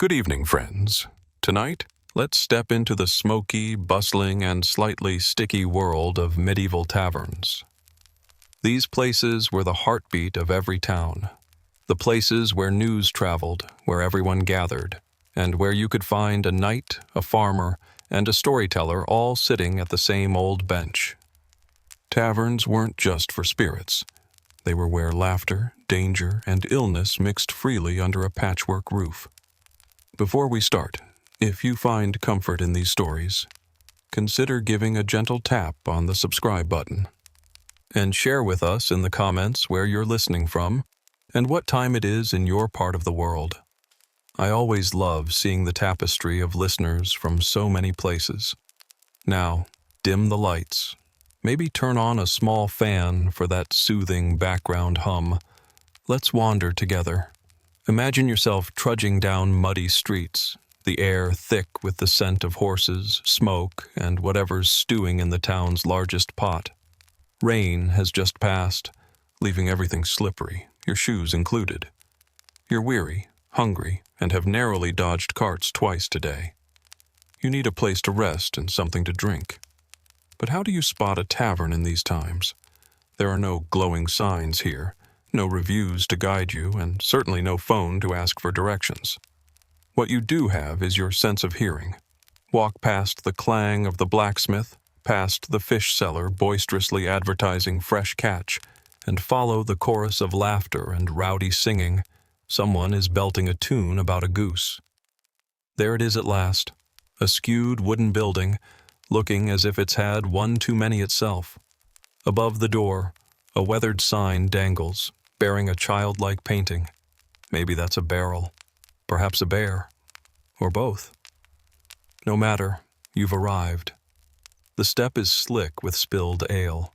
Good evening, friends. Tonight, let's step into the smoky, bustling, and slightly sticky world of medieval taverns. These places were the heartbeat of every town, the places where news traveled, where everyone gathered, and where you could find a knight, a farmer, and a storyteller all sitting at the same old bench. Taverns weren't just for spirits. They were where laughter, danger, and illness mixed freely under a patchwork roof. Before we start, if you find comfort in these stories, consider giving a gentle tap on the subscribe button. And share with us in the comments where you're listening from and what time it is in your part of the world. I always love seeing the tapestry of listeners from so many places. Now, dim the lights. Maybe turn on a small fan for that soothing background hum. Let's wander together. Imagine yourself trudging down muddy streets, the air thick with the scent of horses, smoke, and whatever's stewing in the town's largest pot. Rain has just passed, leaving everything slippery, your shoes included. You're weary, hungry, and have narrowly dodged carts twice today. You need a place to rest and something to drink. But how do you spot a tavern in these times? There are no glowing signs here, no reviews to guide you, and certainly no phone to ask for directions. What you do have is your sense of hearing. Walk past the clang of the blacksmith, past the fish seller boisterously advertising fresh catch, and follow the chorus of laughter and rowdy singing. Someone is belting a tune about a goose. There it is at last, a skewed wooden building, looking as if it's had one too many itself. Above the door, a weathered sign dangles, bearing a childlike painting. Maybe that's a barrel, perhaps a bear, or both. No matter, you've arrived. The step is slick with spilled ale.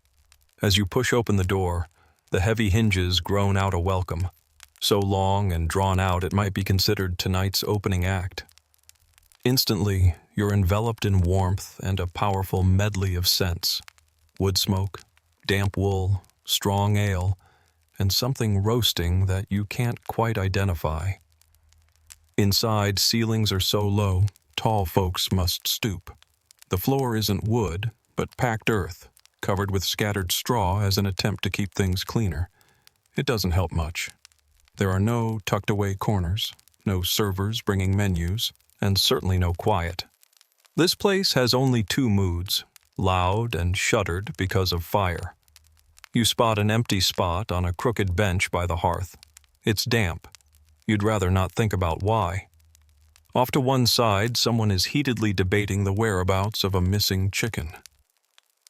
As you push open the door, the heavy hinges groan out a welcome, so long and drawn out it might be considered tonight's opening act. Instantly, you're enveloped in warmth and a powerful medley of scents. Wood smoke, damp wool, strong ale, and something roasting that you can't quite identify. Inside, ceilings are so low, tall folks must stoop. The floor isn't wood, but packed earth, covered with scattered straw as an attempt to keep things cleaner. It doesn't help much. There are no tucked-away corners, no servers bringing menus, and certainly no quiet. This place has only two moods, loud and shuttered because of fire. You spot an empty spot on a crooked bench by the hearth. It's damp. You'd rather not think about why. Off to one side, someone is heatedly debating the whereabouts of a missing chicken.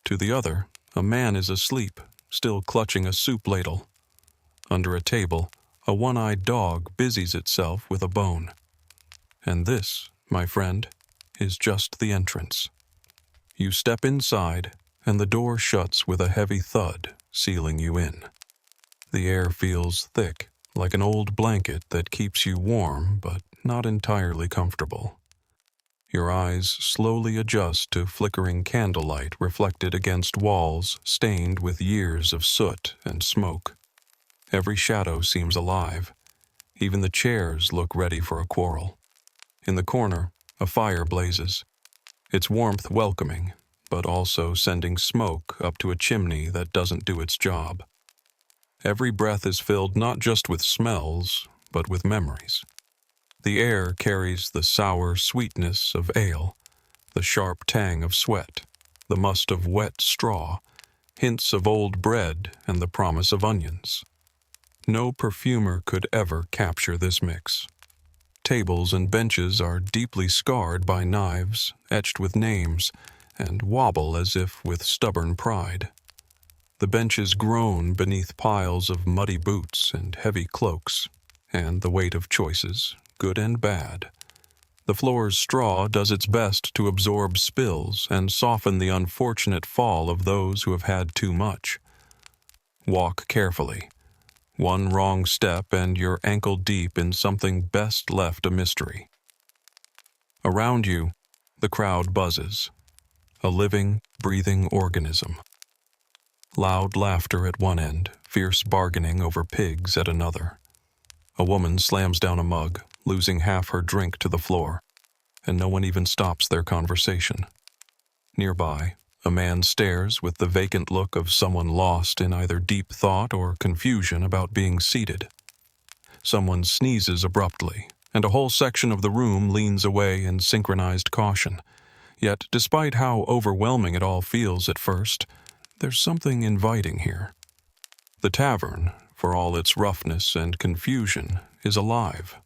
To the other, a man is asleep, still clutching a soup ladle. Under a table, a one-eyed dog busies itself with a bone. And this, my friend, is just the entrance. You step inside, and the door shuts with a heavy thud, sealing you in. The air feels thick, like an old blanket that keeps you warm but not entirely comfortable. Your eyes slowly adjust to flickering candlelight reflected against walls stained with years of soot and smoke. Every shadow seems alive. Even the chairs look ready for a quarrel. In the corner, a fire blazes, its warmth welcoming, but also sending smoke up to a chimney that doesn't do its job. Every breath is filled not just with smells, but with memories. The air carries the sour sweetness of ale, the sharp tang of sweat, the must of wet straw, hints of old bread, and the promise of onions. No perfumer could ever capture this mix. Tables and benches are deeply scarred by knives, etched with names, and wobble as if with stubborn pride. The benches groan beneath piles of muddy boots and heavy cloaks, and the weight of choices, good and bad. The floor's straw does its best to absorb spills and soften the unfortunate fall of those who have had too much. Walk carefully. One wrong step and you're ankle-deep in something best left a mystery. Around you, the crowd buzzes. A living, breathing organism. Loud laughter at one end, fierce bargaining over pigs at another. A woman slams down a mug, losing half her drink to the floor, and no one even stops their conversation. Nearby, a man stares with the vacant look of someone lost in either deep thought or confusion about being seated. Someone sneezes abruptly, and a whole section of the room leans away in synchronized caution. Yet, despite how overwhelming it all feels at first, there's something inviting here. The tavern, for all its roughness and confusion, is alive.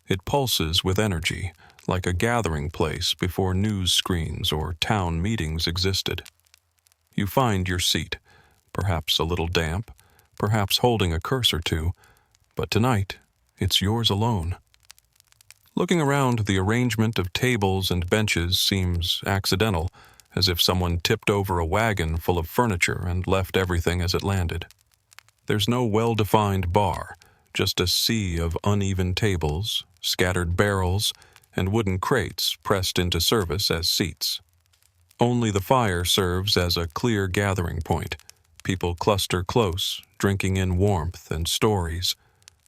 It pulses with energy, like a gathering place before news screens or town meetings existed. You find your seat, perhaps a little damp, perhaps holding a curse or two, but tonight, it's yours alone. Looking around, the arrangement of tables and benches seems accidental, as if someone tipped over a wagon full of furniture and left everything as it landed. There's no well-defined bar, just a sea of uneven tables, scattered barrels, and wooden crates pressed into service as seats. Only the fire serves as a clear gathering point. People cluster close, drinking in warmth and stories,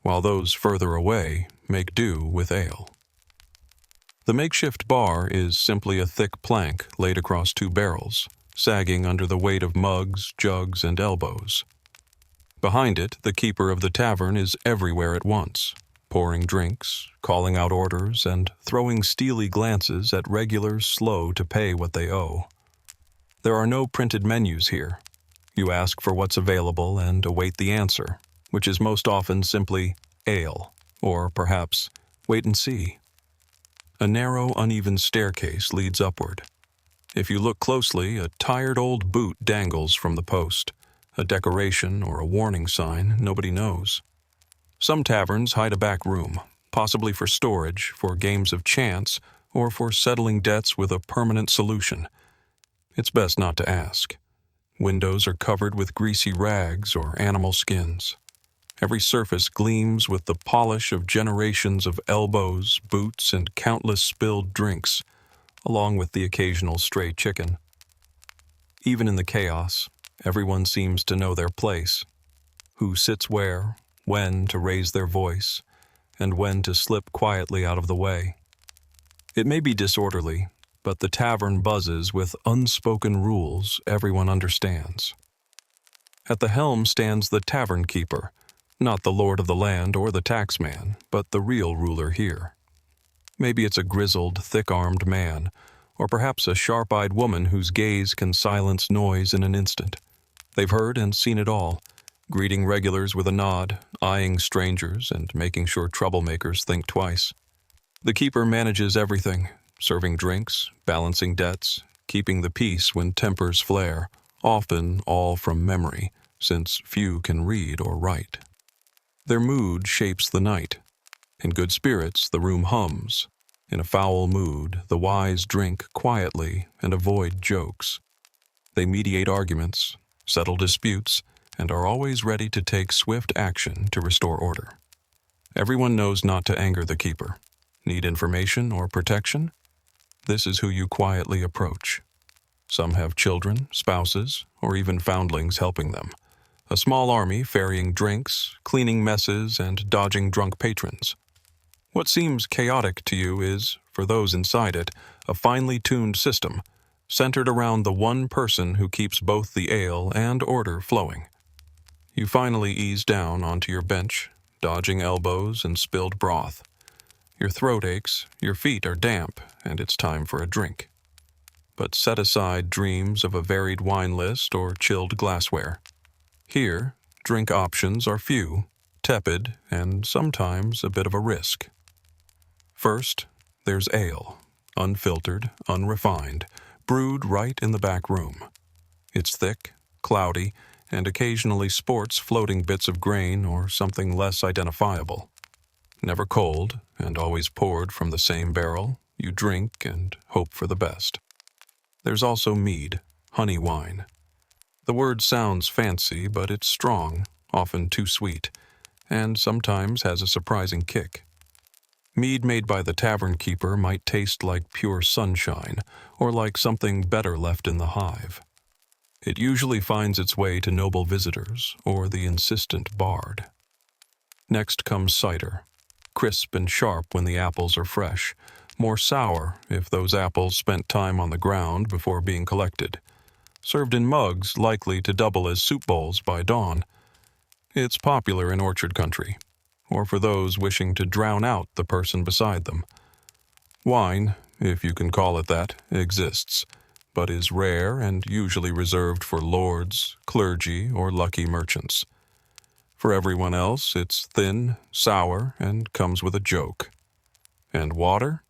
while those further away make do with ale. The makeshift bar is simply a thick plank laid across two barrels, sagging under the weight of mugs, jugs, and elbows. Behind it, the keeper of the tavern is everywhere at once, pouring drinks, calling out orders, and throwing steely glances at regulars slow to pay what they owe. There are no printed menus here. You ask for what's available and await the answer, which is most often simply ale, or perhaps wait and see. A narrow, uneven staircase leads upward. If you look closely, a tired old boot dangles from the post, a decoration or a warning sign nobody knows. Some taverns hide a back room, possibly for storage, for games of chance, or for settling debts with a permanent solution. It's best not to ask. Windows are covered with greasy rags or animal skins. Every surface gleams with the polish of generations of elbows, boots, and countless spilled drinks, along with the occasional stray chicken. Even in the chaos, everyone seems to know their place, who sits where, when to raise their voice, and when to slip quietly out of the way. It may be disorderly, but the tavern buzzes with unspoken rules everyone understands. At the helm stands the tavern keeper, not the lord of the land or the taxman, but the real ruler here. Maybe it's a grizzled, thick-armed man, or perhaps a sharp-eyed woman whose gaze can silence noise in an instant. They've heard and seen it all, greeting regulars with a nod, eyeing strangers, and making sure troublemakers think twice. The keeper manages everything, serving drinks, balancing debts, keeping the peace when tempers flare, often all from memory, since few can read or write. Their mood shapes the night. In good spirits, the room hums. In a foul mood, the wise drink quietly and avoid jokes. They mediate arguments, settle disputes, and are always ready to take swift action to restore order. Everyone knows not to anger the keeper. Need information or protection? This is who you quietly approach. Some have children, spouses, or even foundlings helping them. A small army ferrying drinks, cleaning messes, and dodging drunk patrons. What seems chaotic to you is, for those inside it, a finely tuned system, centered around the one person who keeps both the ale and order flowing. You finally ease down onto your bench, dodging elbows and spilled broth. Your throat aches, your feet are damp, and it's time for a drink. But set aside dreams of a varied wine list or chilled glassware. Here, drink options are few, tepid, and sometimes a bit of a risk. First, there's ale, unfiltered, unrefined, brewed right in the back room. It's thick, cloudy, and occasionally sports floating bits of grain or something less identifiable. Never cold, and always poured from the same barrel, you drink and hope for the best. There's also mead, honey wine. The word sounds fancy, but it's strong, often too sweet, and sometimes has a surprising kick. Mead made by the tavern keeper might taste like pure sunshine, or like something better left in the hive. It usually finds its way to noble visitors or the insistent bard. Next comes cider, crisp and sharp when the apples are fresh, more sour if those apples spent time on the ground before being collected. Served in mugs likely to double as soup bowls by dawn. It's popular in orchard country, or for those wishing to drown out the person beside them. Wine, if you can call it that, exists, but is rare and usually reserved for lords, clergy, or lucky merchants. For everyone else, it's thin, sour, and comes with a joke. And water?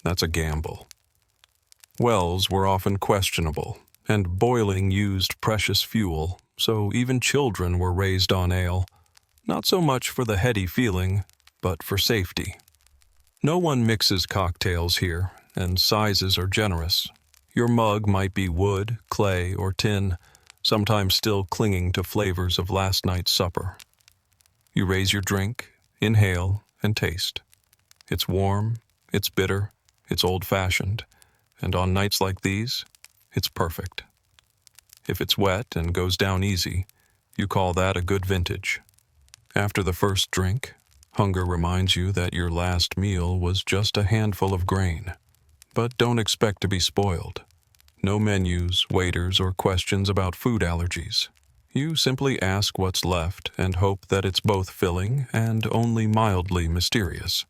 That's a gamble. Wells were often questionable, and boiling used precious fuel, so even children were raised on ale, not so much for the heady feeling, but for safety. No one mixes cocktails here, and sizes are generous. Your mug might be wood, clay, or tin, sometimes still clinging to flavors of last night's supper. You raise your drink, inhale, and taste. It's warm, it's bitter, it's old-fashioned, and on nights like these, it's perfect. If it's wet and goes down easy, you call that a good vintage. After the first drink, hunger reminds you that your last meal was just a handful of grain. But don't expect to be spoiled. No menus, waiters, or questions about food allergies. You simply ask what's left and hope that it's both filling and only mildly mysterious.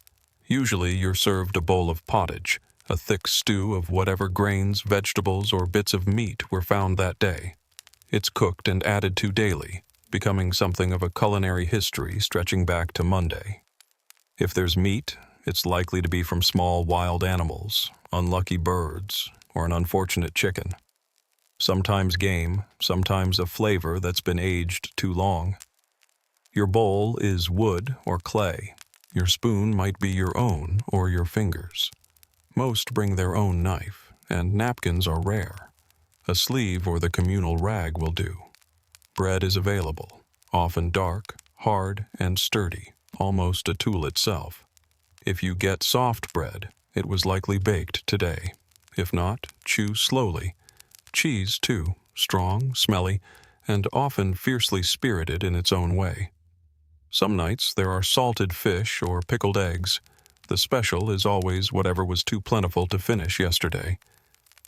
Usually you're served a bowl of pottage, a thick stew of whatever grains, vegetables, or bits of meat were found that day. It's cooked and added to daily, becoming something of a culinary history stretching back to Monday. If there's meat, it's likely to be from small wild animals, unlucky birds, or an unfortunate chicken. Sometimes game, sometimes a flavor that's been aged too long. Your bowl is wood or clay. Your spoon might be your own or your fingers. Most bring their own knife, and napkins are rare. A sleeve or the communal rag will do. Bread is available, often dark, hard, and sturdy, almost a tool itself. If you get soft bread, it was likely baked today. If not, chew slowly. Cheese, too, strong, smelly, and often fiercely spirited in its own way. Some nights there are salted fish or pickled eggs. The special is always whatever was too plentiful to finish yesterday.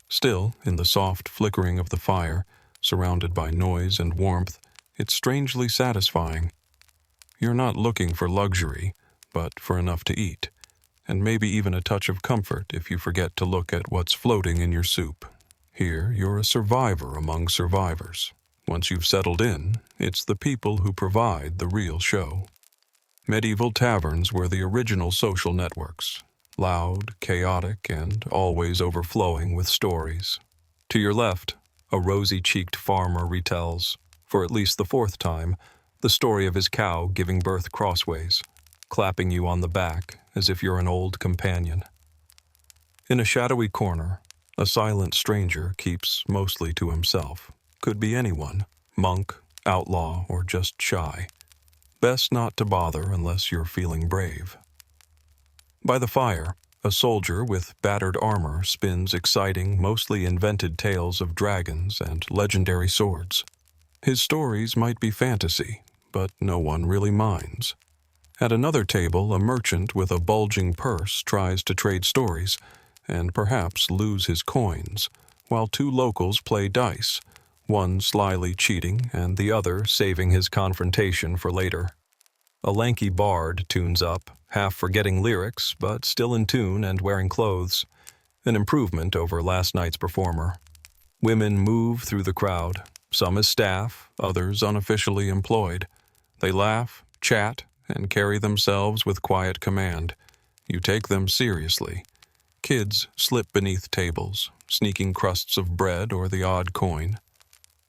Still, in the soft flickering of the fire, surrounded by noise and warmth, it's strangely satisfying. You're not looking for luxury, but for enough to eat, and maybe even a touch of comfort if you forget to look at what's floating in your soup. Here, you're a survivor among survivors. Once you've settled in, it's the people who provide the real show. Medieval taverns were the original social networks, loud, chaotic, and always overflowing with stories. To your left, a rosy-cheeked farmer retells, for at least the fourth time, the story of his cow giving birth crossways, clapping you on the back as if you're an old companion. In a shadowy corner, a silent stranger keeps mostly to himself. Could be anyone, monk, outlaw, or just shy. Best not to bother unless you're feeling brave. By the fire, a soldier with battered armor spins exciting, mostly invented tales of dragons and legendary swords. His stories might be fantasy, but no one really minds. At another table, a merchant with a bulging purse tries to trade stories, and perhaps lose his coins, while two locals play dice, one slyly cheating and the other saving his confrontation for later. A lanky bard tunes up, half forgetting lyrics, but still in tune and wearing clothes, an improvement over last night's performer. Women move through the crowd, some as staff, others unofficially employed. They laugh, chat, and carry themselves with quiet command. You take them seriously. Kids slip beneath tables, sneaking crusts of bread or the odd coin.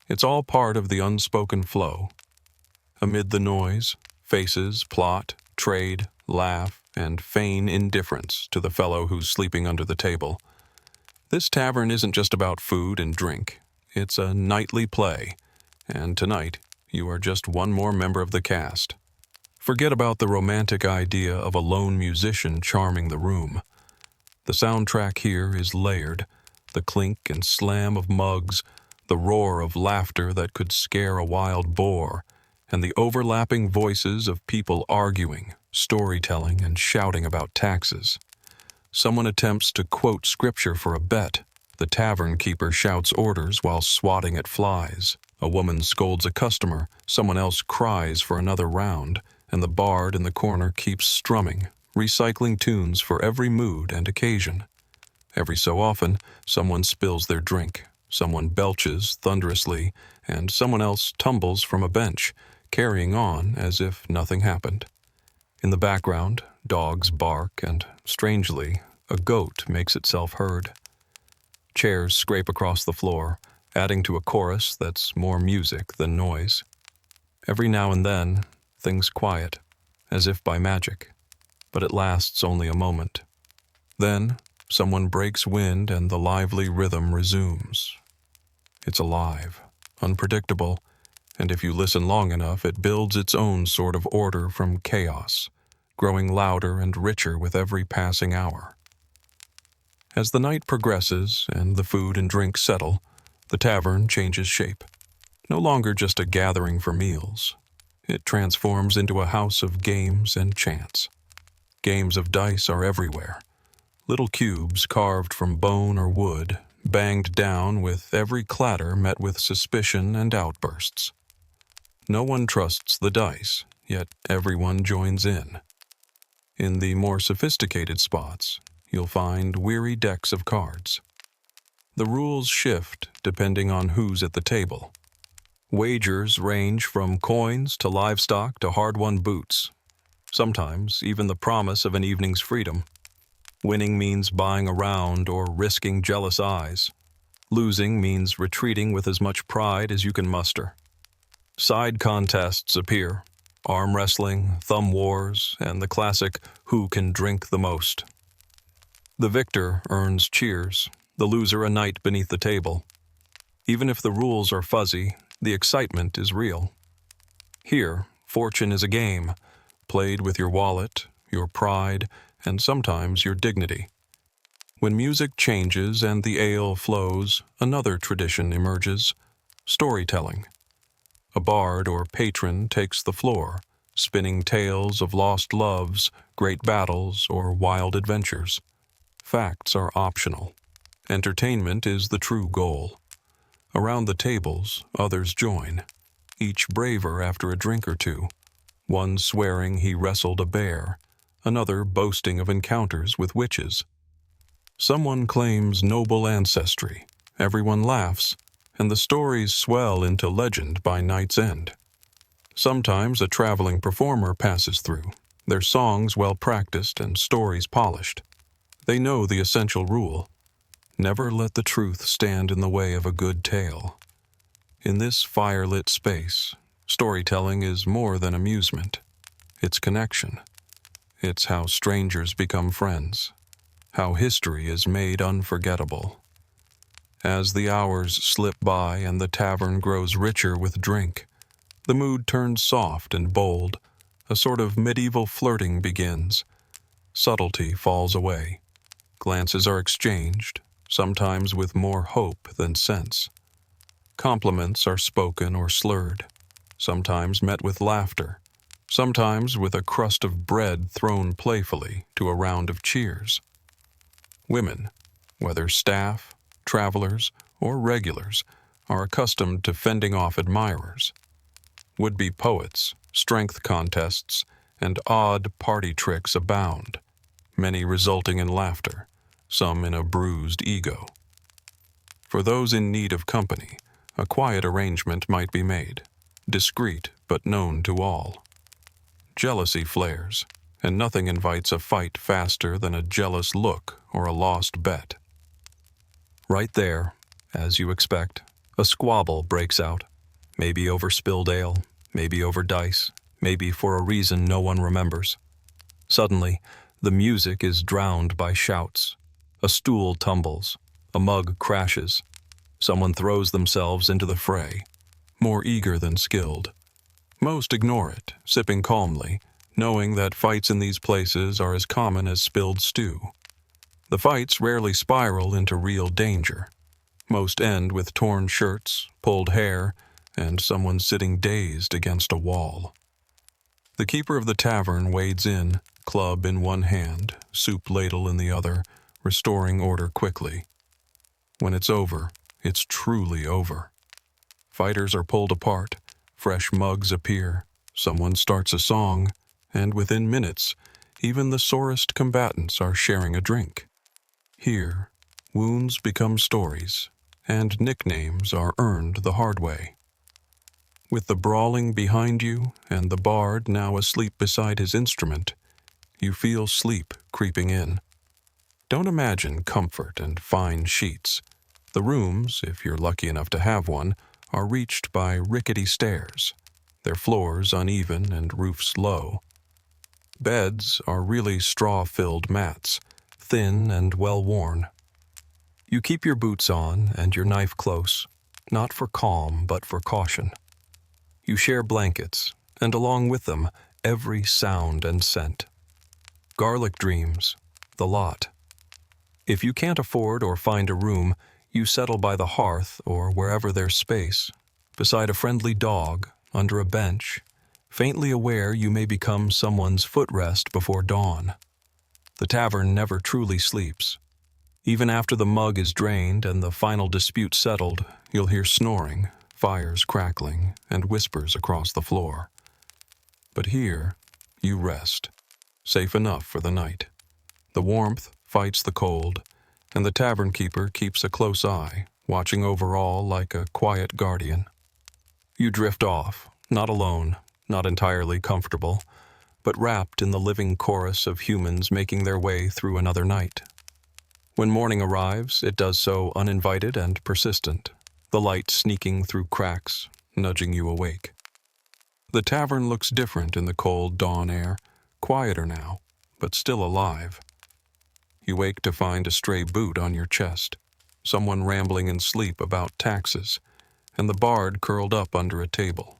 It's all part of the unspoken flow. Amid the noise, faces plot, trade, laugh, and feign indifference to the fellow who's sleeping under the table. This tavern isn't just about food and drink. It's a nightly play, and tonight you are just one more member of the cast. Forget about the romantic idea of a lone musician charming the room. The soundtrack here is layered, the clink and slam of mugs, the roar of laughter that could scare a wild boar, and the overlapping voices of people arguing, storytelling, and shouting about taxes. Someone attempts to quote scripture for a bet. The tavern keeper shouts orders while swatting at flies. A woman scolds a customer, someone else cries for another round, and the bard in the corner keeps strumming, recycling tunes for every mood and occasion. Every so often, someone spills their drink, someone belches thunderously, and someone else tumbles from a bench, carrying on as if nothing happened. In the background, dogs bark, and, strangely, a goat makes itself heard. Chairs scrape across the floor, adding to a chorus that's more music than noise. Every now and then, things quiet, as if by magic, but it lasts only a moment. Then, someone breaks wind and the lively rhythm resumes. It's alive, unpredictable, and if you listen long enough, it builds its own sort of order from chaos, growing louder and richer with every passing hour. As the night progresses and the food and drink settle, the tavern changes shape. No longer just a gathering for meals. It transforms into a house of games and chance. Games of dice are everywhere. Little cubes carved from bone or wood, banged down with every clatter met with suspicion and outbursts. No one trusts the dice, yet everyone joins in. In the more sophisticated spots, you'll find weary decks of cards. The rules shift depending on who's at the table. Wagers range from coins to livestock to hard-won boots. Sometimes even the promise of an evening's freedom. Winning means buying a round or risking jealous eyes. Losing means retreating with as much pride as you can muster. Side contests appear: arm wrestling, thumb wars, and the classic who can drink the most. The victor earns cheers, the loser a night beneath the table. Even if the rules are fuzzy, the excitement is real. Here, fortune is a game, played with your wallet, your pride, and sometimes your dignity. When music changes and the ale flows, another tradition emerges: storytelling. A bard or patron takes the floor, spinning tales of lost loves, great battles, or wild adventures. Facts are optional. Entertainment is the true goal. Around the tables, others join, each braver after a drink or two, one swearing he wrestled a bear, another boasting of encounters with witches. Someone claims noble ancestry, everyone laughs, and the stories swell into legend by night's end. Sometimes a traveling performer passes through, their songs well practiced and stories polished. They know the essential rule: never let the truth stand in the way of a good tale. In this firelit space, storytelling is more than amusement. It's connection. It's how strangers become friends, how history is made unforgettable. As the hours slip by and the tavern grows richer with drink, the mood turns soft and bold. A sort of medieval flirting begins. Subtlety falls away. Glances are exchanged, sometimes with more hope than sense. Compliments are spoken or slurred, sometimes met with laughter, sometimes with a crust of bread thrown playfully to a round of cheers. Women, whether staff, travelers, or regulars, are accustomed to fending off admirers. Would-be poets, strength contests, and odd party tricks abound, many resulting in laughter, some in a bruised ego. For those in need of company, a quiet arrangement might be made, discreet but known to all. Jealousy flares, and nothing invites a fight faster than a jealous look or a lost bet. Right there, as you expect, a squabble breaks out, maybe over spilled ale, maybe over dice, maybe for a reason no one remembers. Suddenly, the music is drowned by shouts. A stool tumbles, a mug crashes. Someone throws themselves into the fray, more eager than skilled. Most ignore it, sipping calmly, knowing that fights in these places are as common as spilled stew. The fights rarely spiral into real danger. Most end with torn shirts, pulled hair, and someone sitting dazed against a wall. The keeper of the tavern wades in, club in one hand, soup ladle in the other, restoring order quickly. When it's over, it's truly over. Fighters are pulled apart, fresh mugs appear, someone starts a song, and within minutes, even the sorest combatants are sharing a drink. Here, wounds become stories, and nicknames are earned the hard way. With the brawling behind you and the bard now asleep beside his instrument, you feel sleep creeping in. Don't imagine comfort and fine sheets. The rooms, if you're lucky enough to have one, are reached by rickety stairs, their floors uneven and roofs low. Beds are really straw-filled mats, thin and well-worn. You keep your boots on and your knife close, not for calm but for caution. You share blankets, and along with them, every sound and scent. Garlic dreams, the lot. If you can't afford or find a room, you settle by the hearth or wherever there's space, beside a friendly dog, under a bench, faintly aware you may become someone's footrest before dawn. The tavern never truly sleeps. Even after the mug is drained and the final dispute settled, you'll hear snoring, fires crackling, and whispers across the floor. But here, you rest, safe enough for the night. The warmth fights the cold, and the tavern keeper keeps a close eye, watching over all like a quiet guardian. You drift off, not alone, not entirely comfortable, but wrapped in the living chorus of humans making their way through another night. When morning arrives, it does so uninvited and persistent, the light sneaking through cracks, nudging you awake. The tavern looks different in the cold dawn air, quieter now, but still alive. You wake to find a stray boot on your chest, someone rambling in sleep about taxes, and the bard curled up under a table.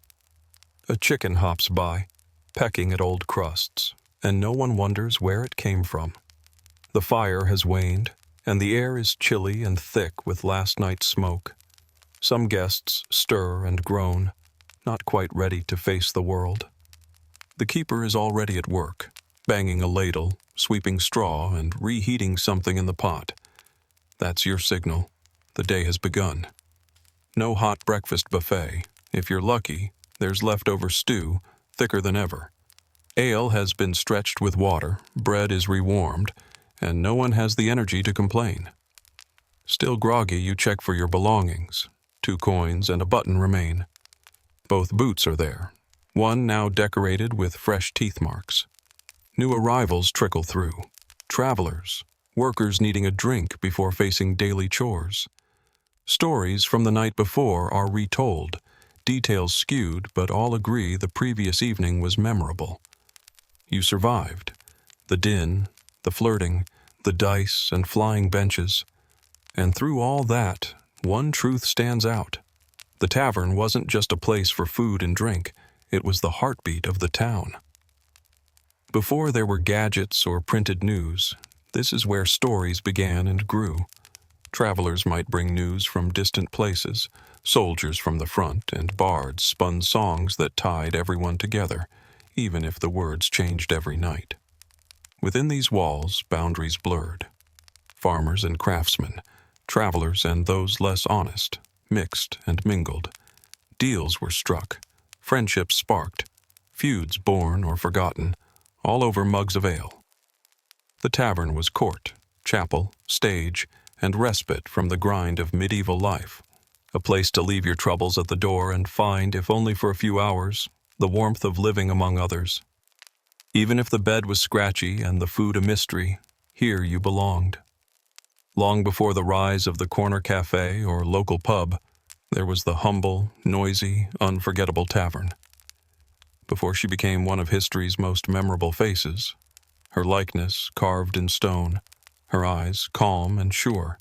A chicken hops by, pecking at old crusts, and no one wonders where it came from. The fire has waned, and the air is chilly and thick with last night's smoke. Some guests stir and groan, not quite ready to face the world. The keeper is already at work, banging a ladle, sweeping straw, and reheating something in the pot. That's your signal. The day has begun. No hot breakfast buffet. If you're lucky, there's leftover stew, thicker than ever. Ale has been stretched with water, bread is rewarmed, and no one has the energy to complain. Still groggy, you check for your belongings. 2 coins and a button remain. Both boots are there, one now decorated with fresh teeth marks. New arrivals trickle through. Travelers, workers needing a drink before facing daily chores. Stories from the night before are retold, details skewed, but all agree the previous evening was memorable. You survived. The din, the flirting, the dice and flying benches. And through all that, one truth stands out. The tavern wasn't just a place for food and drink, it was the heartbeat of the town. Before there were gadgets or printed news, this is where stories began and grew. Travelers might bring news from distant places, soldiers from the front, and bards spun songs that tied everyone together, even if the words changed every night. Within these walls, boundaries blurred. Farmers and craftsmen, travelers and those less honest, mixed and mingled. Deals were struck, friendships sparked, feuds born or forgotten, all over mugs of ale. The tavern was court, chapel, stage, and respite from the grind of medieval life, a place to leave your troubles at the door and find, if only for a few hours, the warmth of living among others. Even if the bed was scratchy and the food a mystery, here you belonged. Long before the rise of the corner cafe or local pub, there was the humble, noisy, unforgettable tavern. Before she became one of history's most memorable faces, her likeness carved in stone, her eyes calm and sure,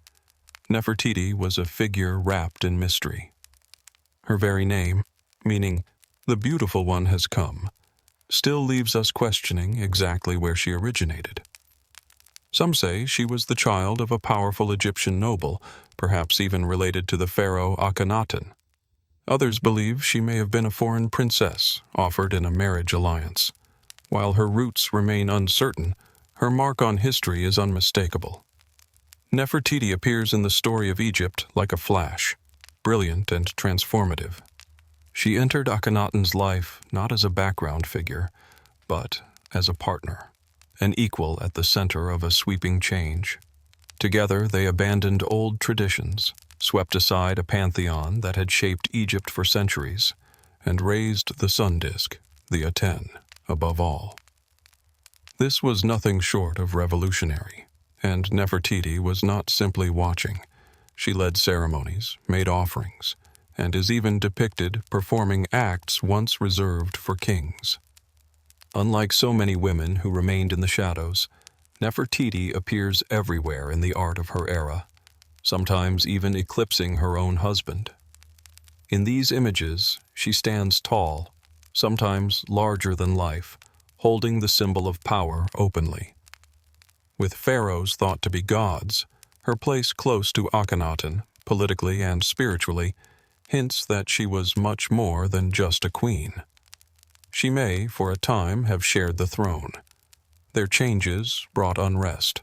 Nefertiti was a figure wrapped in mystery. Her very name, meaning "the beautiful one has come," still leaves us questioning exactly where she originated. Some say she was the child of a powerful Egyptian noble, perhaps even related to the pharaoh Akhenaten. Others believe she may have been a foreign princess offered in a marriage alliance. While her roots remain uncertain, her mark on history is unmistakable. Nefertiti appears in the story of Egypt like a flash, brilliant and transformative. She entered Akhenaten's life not as a background figure, but as a partner, an equal at the center of a sweeping change. Together they abandoned old traditions, swept aside a pantheon that had shaped Egypt for centuries, and raised the sun disk, the Aten, above all. This was nothing short of revolutionary, and Nefertiti was not simply watching. She led ceremonies, made offerings, and is even depicted performing acts once reserved for kings. Unlike so many women who remained in the shadows, Nefertiti appears everywhere in the art of her era, sometimes even eclipsing her own husband. In these images, she stands tall, sometimes larger than life, holding the symbol of power openly. With pharaohs thought to be gods, her place close to Akhenaten, politically and spiritually, hints that she was much more than just a queen. She may, for a time, have shared the throne. Their changes brought unrest.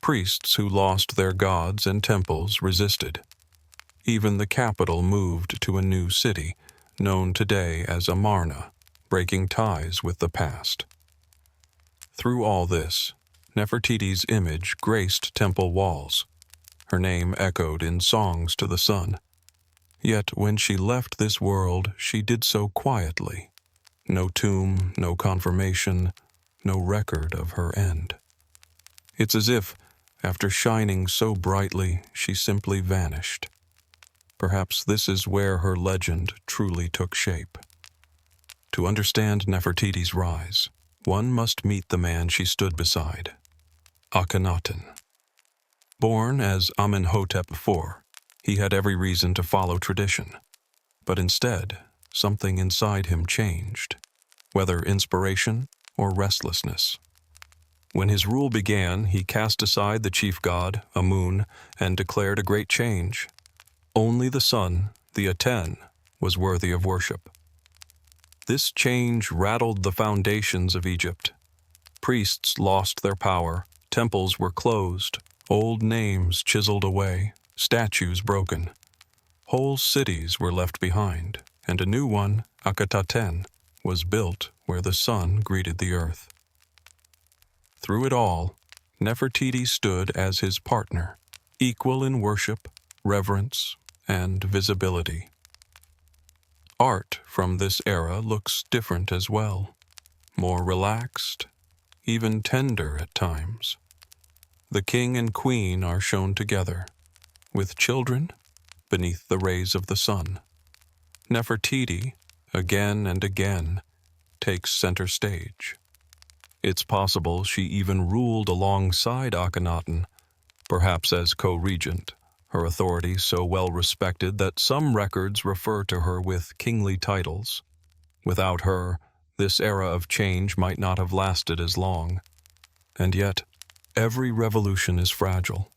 Priests who lost their gods and temples resisted. Even the capital moved to a new city, known today as Amarna, breaking ties with the past. Through all this, Nefertiti's image graced temple walls. Her name echoed in songs to the sun. Yet when she left this world, she did so quietly. No tomb, no confirmation, no record of her end. It's as if, after shining so brightly, she simply vanished. Perhaps this is where her legend truly took shape. To understand Nefertiti's rise, one must meet the man she stood beside, Akhenaten. Born as Amenhotep IV, he had every reason to follow tradition. But instead, something inside him changed, whether inspiration or restlessness. When his rule began, he cast aside the chief god, Amun, and declared a great change. Only the sun, the Aten, was worthy of worship. This change rattled the foundations of Egypt. Priests lost their power, temples were closed, old names chiseled away, statues broken. Whole cities were left behind, and a new one, Akhetaten, was built where the sun greeted the earth. Through it all, Nefertiti stood as his partner, equal in worship, reverence, and visibility. Art from this era looks different as well, more relaxed, even tender at times. The king and queen are shown together, with children beneath the rays of the sun. Nefertiti, again and again, takes center stage. It's possible she even ruled alongside Akhenaten, perhaps as co-regent, her authority so well respected that some records refer to her with kingly titles. Without her, this era of change might not have lasted as long. And yet, every revolution is fragile.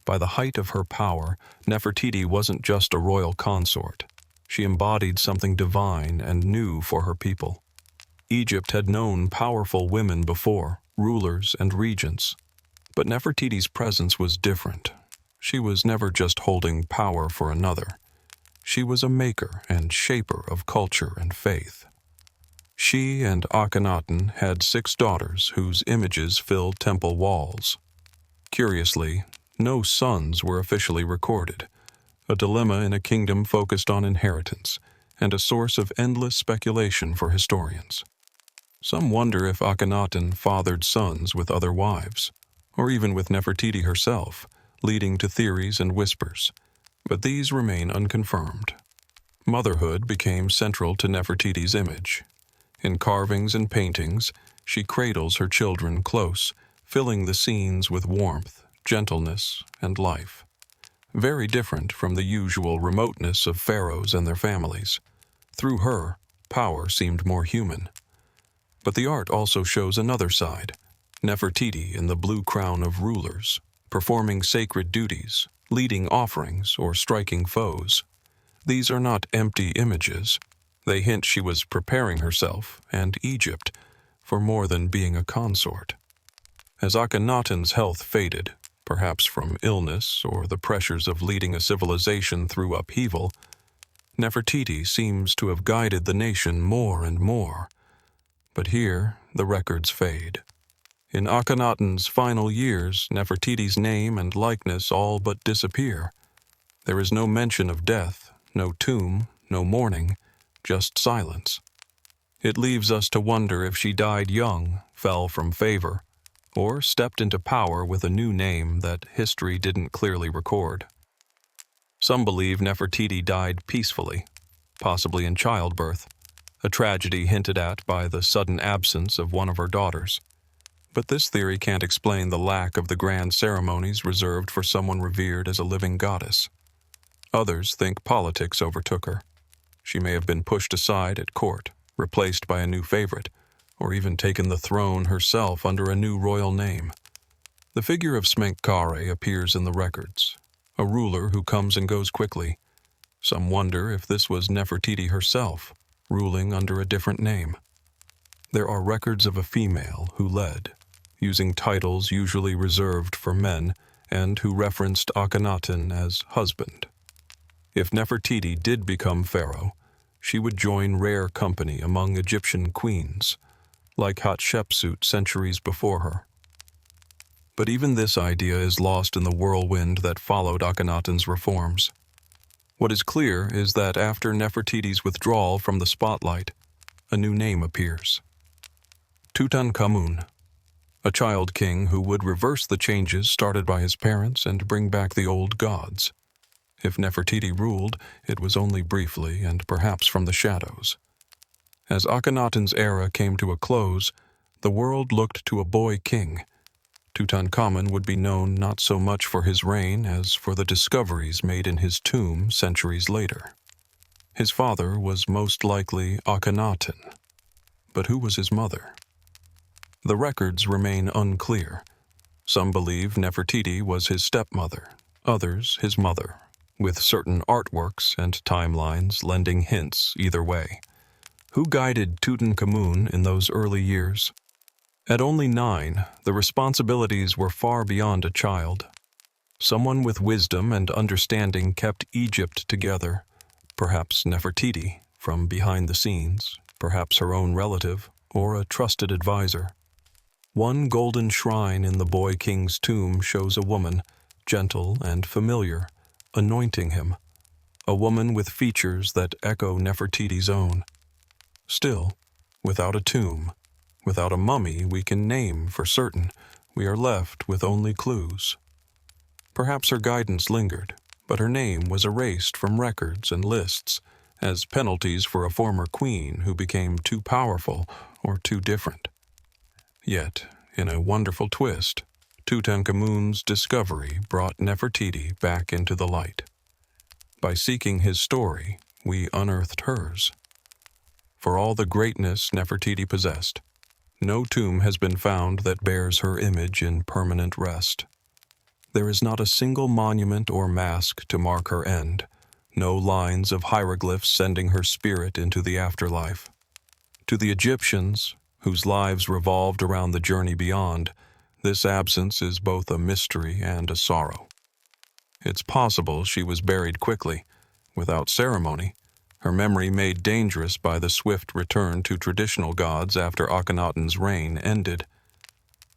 By the height of her power, Nefertiti wasn't just a royal consort. She embodied something divine and new for her people. Egypt had known powerful women before, rulers and regents. But Nefertiti's presence was different. She was never just holding power for another. She was a maker and shaper of culture and faith. She and Akhenaten had 6 daughters whose images filled temple walls. Curiously, no sons were officially recorded, a dilemma in a kingdom focused on inheritance, and a source of endless speculation for historians. Some wonder if Akhenaten fathered sons with other wives, or even with Nefertiti herself, leading to theories and whispers, but these remain unconfirmed. Motherhood became central to Nefertiti's image. In carvings and paintings, she cradles her children close, filling the scenes with warmth, gentleness, and life. Very different from the usual remoteness of pharaohs and their families. Through her, power seemed more human. But the art also shows another side, Nefertiti in the blue crown of rulers, performing sacred duties, leading offerings, or striking foes. These are not empty images. They hint she was preparing herself, and Egypt, for more than being a consort. As Akhenaten's health faded, perhaps from illness or the pressures of leading a civilization through upheaval, Nefertiti seems to have guided the nation more and more. But here, the records fade. In Akhenaten's final years, Nefertiti's name and likeness all but disappear. There is no mention of death, no tomb, no mourning, just silence. It leaves us to wonder if she died young, fell from favor, or stepped into power with a new name that history didn't clearly record. Some believe Nefertiti died peacefully, possibly in childbirth, a tragedy hinted at by the sudden absence of one of her daughters. But this theory can't explain the lack of the grand ceremonies reserved for someone revered as a living goddess. Others think politics overtook her. She may have been pushed aside at court, replaced by a new favorite, or even taken the throne herself under a new royal name. The figure of Smenkhkare appears in the records, a ruler who comes and goes quickly. Some wonder if this was Nefertiti herself, ruling under a different name. There are records of a female who led, using titles usually reserved for men, and who referenced Akhenaten as husband. If Nefertiti did become pharaoh, she would join rare company among Egyptian queens, like Hatshepsut centuries before her. But even this idea is lost in the whirlwind that followed Akhenaten's reforms. What is clear is that after Nefertiti's withdrawal from the spotlight, a new name appears. Tutankhamun, a child king who would reverse the changes started by his parents and bring back the old gods. If Nefertiti ruled, it was only briefly and perhaps from the shadows. As Akhenaten's era came to a close, the world looked to a boy king. Tutankhamun would be known not so much for his reign as for the discoveries made in his tomb centuries later. His father was most likely Akhenaten. But who was his mother? The records remain unclear. Some believe Nefertiti was his stepmother, others his mother, with certain artworks and timelines lending hints either way. Who guided Tutankhamun in those early years? At only 9, the responsibilities were far beyond a child. Someone with wisdom and understanding kept Egypt together, perhaps Nefertiti, from behind the scenes, perhaps her own relative, or a trusted advisor. One golden shrine in the boy king's tomb shows a woman, gentle and familiar, anointing him, a woman with features that echo Nefertiti's own. Still, without a tomb, without a mummy we can name for certain, we are left with only clues. Perhaps her guidance lingered, but her name was erased from records and lists as penalties for a former queen who became too powerful or too different. Yet, in a wonderful twist, Tutankhamun's discovery brought Nefertiti back into the light. By seeking his story, we unearthed hers. For all the greatness Nefertiti possessed, no tomb has been found that bears her image in permanent rest. There is not a single monument or mask to mark her end, no lines of hieroglyphs sending her spirit into the afterlife. To the Egyptians, whose lives revolved around the journey beyond, this absence is both a mystery and a sorrow. It's possible she was buried quickly, without ceremony, her memory made dangerous by the swift return to traditional gods after Akhenaten's reign ended.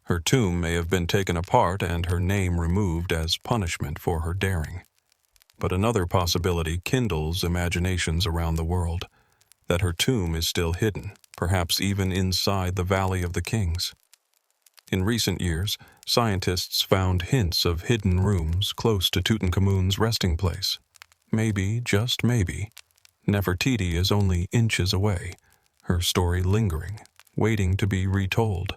Her tomb may have been taken apart and her name removed as punishment for her daring. But another possibility kindles imaginations around the world, that her tomb is still hidden, perhaps even inside the Valley of the Kings. In recent years, scientists found hints of hidden rooms close to Tutankhamun's resting place. Maybe, just maybe, Nefertiti is only inches away, her story lingering, waiting to be retold.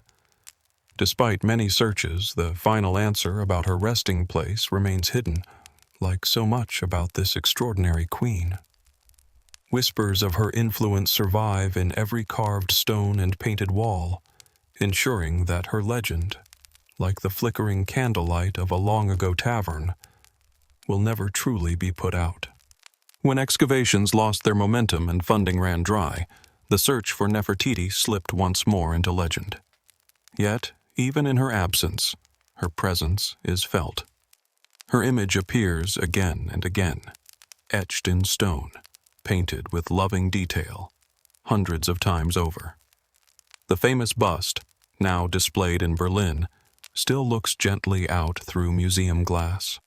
Despite many searches, the final answer about her resting place remains hidden, like so much about this extraordinary queen. Whispers of her influence survive in every carved stone and painted wall, ensuring that her legend, like the flickering candlelight of a long-ago tavern, will never truly be put out. When excavations lost their momentum and funding ran dry, the search for Nefertiti slipped once more into legend. Yet, even in her absence, her presence is felt. Her image appears again and again, etched in stone, painted with loving detail, hundreds of times over. The famous bust, now displayed in Berlin, still looks gently out through museum glass,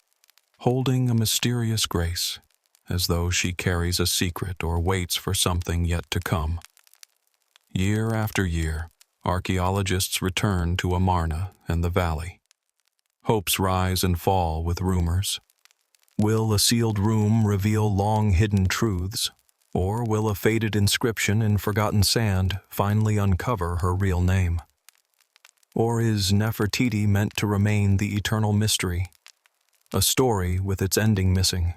holding a mysterious grace, as though she carries a secret or waits for something yet to come. Year after year, archaeologists return to Amarna and the valley. Hopes rise and fall with rumors. Will a sealed room reveal long-hidden truths, or will a faded inscription in forgotten sand finally uncover her real name? Or is Nefertiti meant to remain the eternal mystery, a story with its ending missing?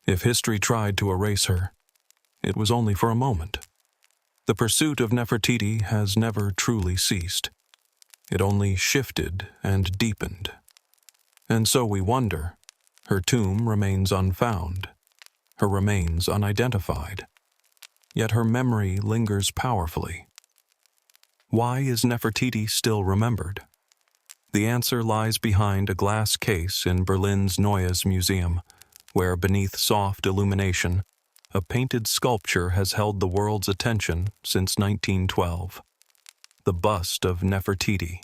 If history tried to erase her, it was only for a moment. The pursuit of Nefertiti has never truly ceased. It only shifted and deepened. And so we wonder, her tomb remains unfound, her remains unidentified, yet her memory lingers powerfully. Why is Nefertiti still remembered? The answer lies behind a glass case in Berlin's Neues Museum, where beneath soft illumination, a painted sculpture has held the world's attention since 1912. The bust of Nefertiti.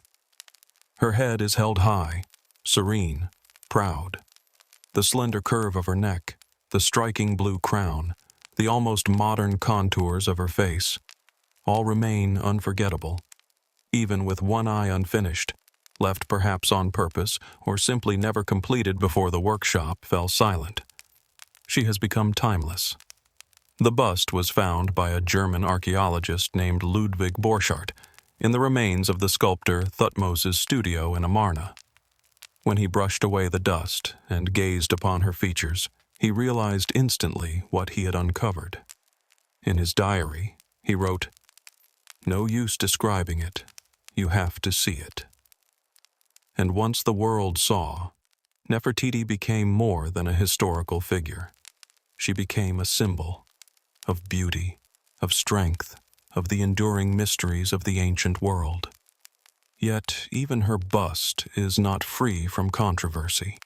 Her head is held high, serene, proud. The slender curve of her neck, the striking blue crown, the almost modern contours of her face, all remain unforgettable, even with one eye unfinished, left perhaps on purpose or simply never completed before the workshop fell silent. She has become timeless. The bust was found by a German archaeologist named Ludwig Borchardt in the remains of the sculptor Thutmose's studio in Amarna. When he brushed away the dust and gazed upon her features, he realized instantly what he had uncovered. In his diary, he wrote, "No use describing it. You have to see it." And once the world saw, Nefertiti became more than a historical figure. She became a symbol of beauty, of strength, of the enduring mysteries of the ancient world. Yet even her bust is not free from controversy.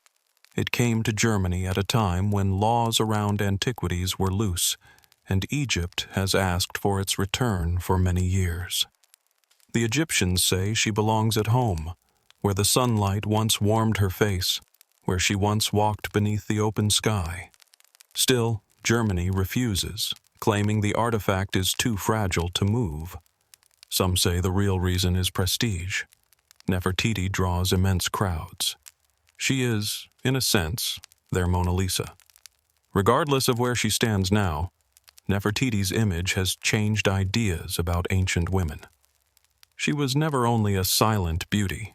It came to Germany at a time when laws around antiquities were loose, and Egypt has asked for its return for many years. The Egyptians say she belongs at home, where the sunlight once warmed her face, where she once walked beneath the open sky. Still, Germany refuses, claiming the artifact is too fragile to move. Some say the real reason is prestige. Nefertiti draws immense crowds. She is, in a sense, their Mona Lisa. Regardless of where she stands now, Nefertiti's image has changed ideas about ancient women. She was never only a silent beauty.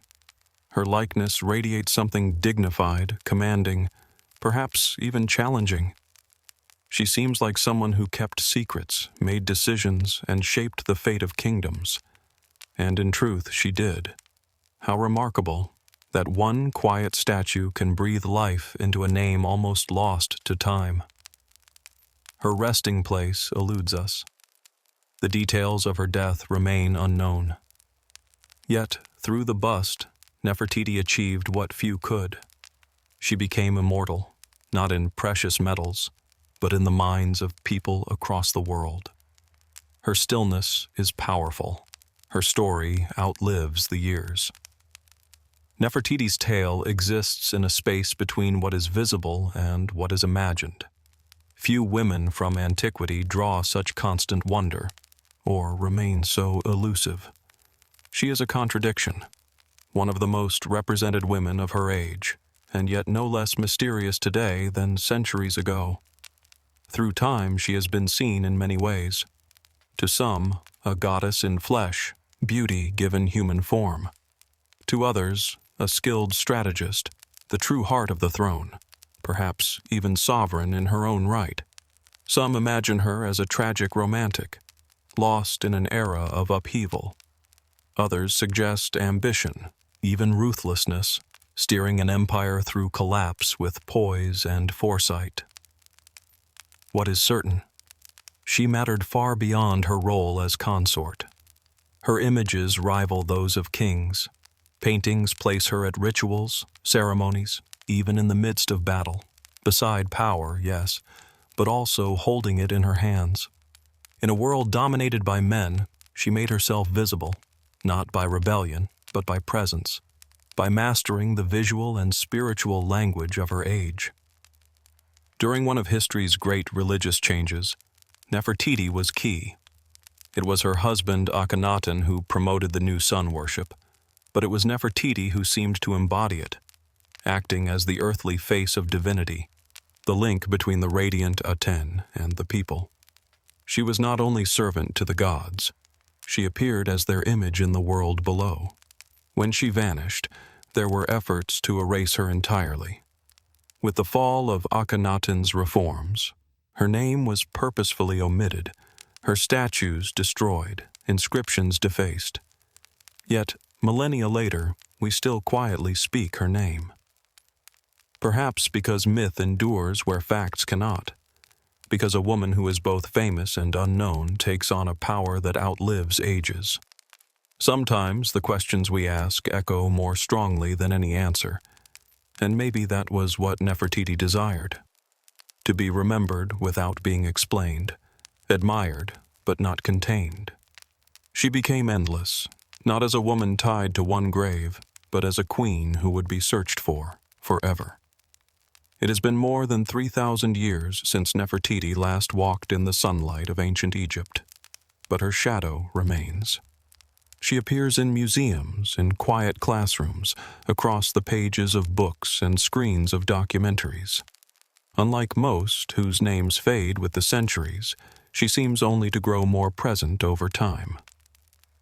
Her likeness radiates something dignified, commanding, perhaps even challenging. She seems like someone who kept secrets, made decisions, and shaped the fate of kingdoms. And in truth, she did. How remarkable that one quiet statue can breathe life into a name almost lost to time. Her resting place eludes us. The details of her death remain unknown. Yet, through the bust, Nefertiti achieved what few could. She became immortal, not in precious metals, but in the minds of people across the world. Her stillness is powerful. Her story outlives the years. Nefertiti's tale exists in a space between what is visible and what is imagined. Few women from antiquity draw such constant wonder, or remain so elusive. She is a contradiction, one of the most represented women of her age, and yet no less mysterious today than centuries ago. Through time, she has been seen in many ways. To some, a goddess in flesh, beauty given human form. To others, a skilled strategist, the true heart of the throne, perhaps even sovereign in her own right. Some imagine her as a tragic romantic, lost in an era of upheaval. Others suggest ambition, even ruthlessness, steering an empire through collapse with poise and foresight. What is certain? She mattered far beyond her role as consort. Her images rival those of kings. Paintings place her at rituals, ceremonies, even in the midst of battle. Beside power, yes, but also holding it in her hands. In a world dominated by men, she made herself visible, not by rebellion, but by presence, by mastering the visual and spiritual language of her age. During one of history's great religious changes, Nefertiti was key. It was her husband Akhenaten who promoted the new sun worship, but it was Nefertiti who seemed to embody it, acting as the earthly face of divinity, the link between the radiant Aten and the people. She was not only servant to the gods, she appeared as their image in the world below. When she vanished, there were efforts to erase her entirely. With the fall of Akhenaten's reforms, her name was purposefully omitted, her statues destroyed, inscriptions defaced. Yet, millennia later, we still quietly speak her name. Perhaps because myth endures where facts cannot, because a woman who is both famous and unknown takes on a power that outlives ages. Sometimes the questions we ask echo more strongly than any answer, and maybe that was what Nefertiti desired. To be remembered without being explained, admired but not contained. She became endless, not as a woman tied to one grave, but as a queen who would be searched for forever. It has been more than 3,000 years since Nefertiti last walked in the sunlight of ancient Egypt, but her shadow remains. She appears in museums, in quiet classrooms, across the pages of books and screens of documentaries. Unlike most whose names fade with the centuries, she seems only to grow more present over time.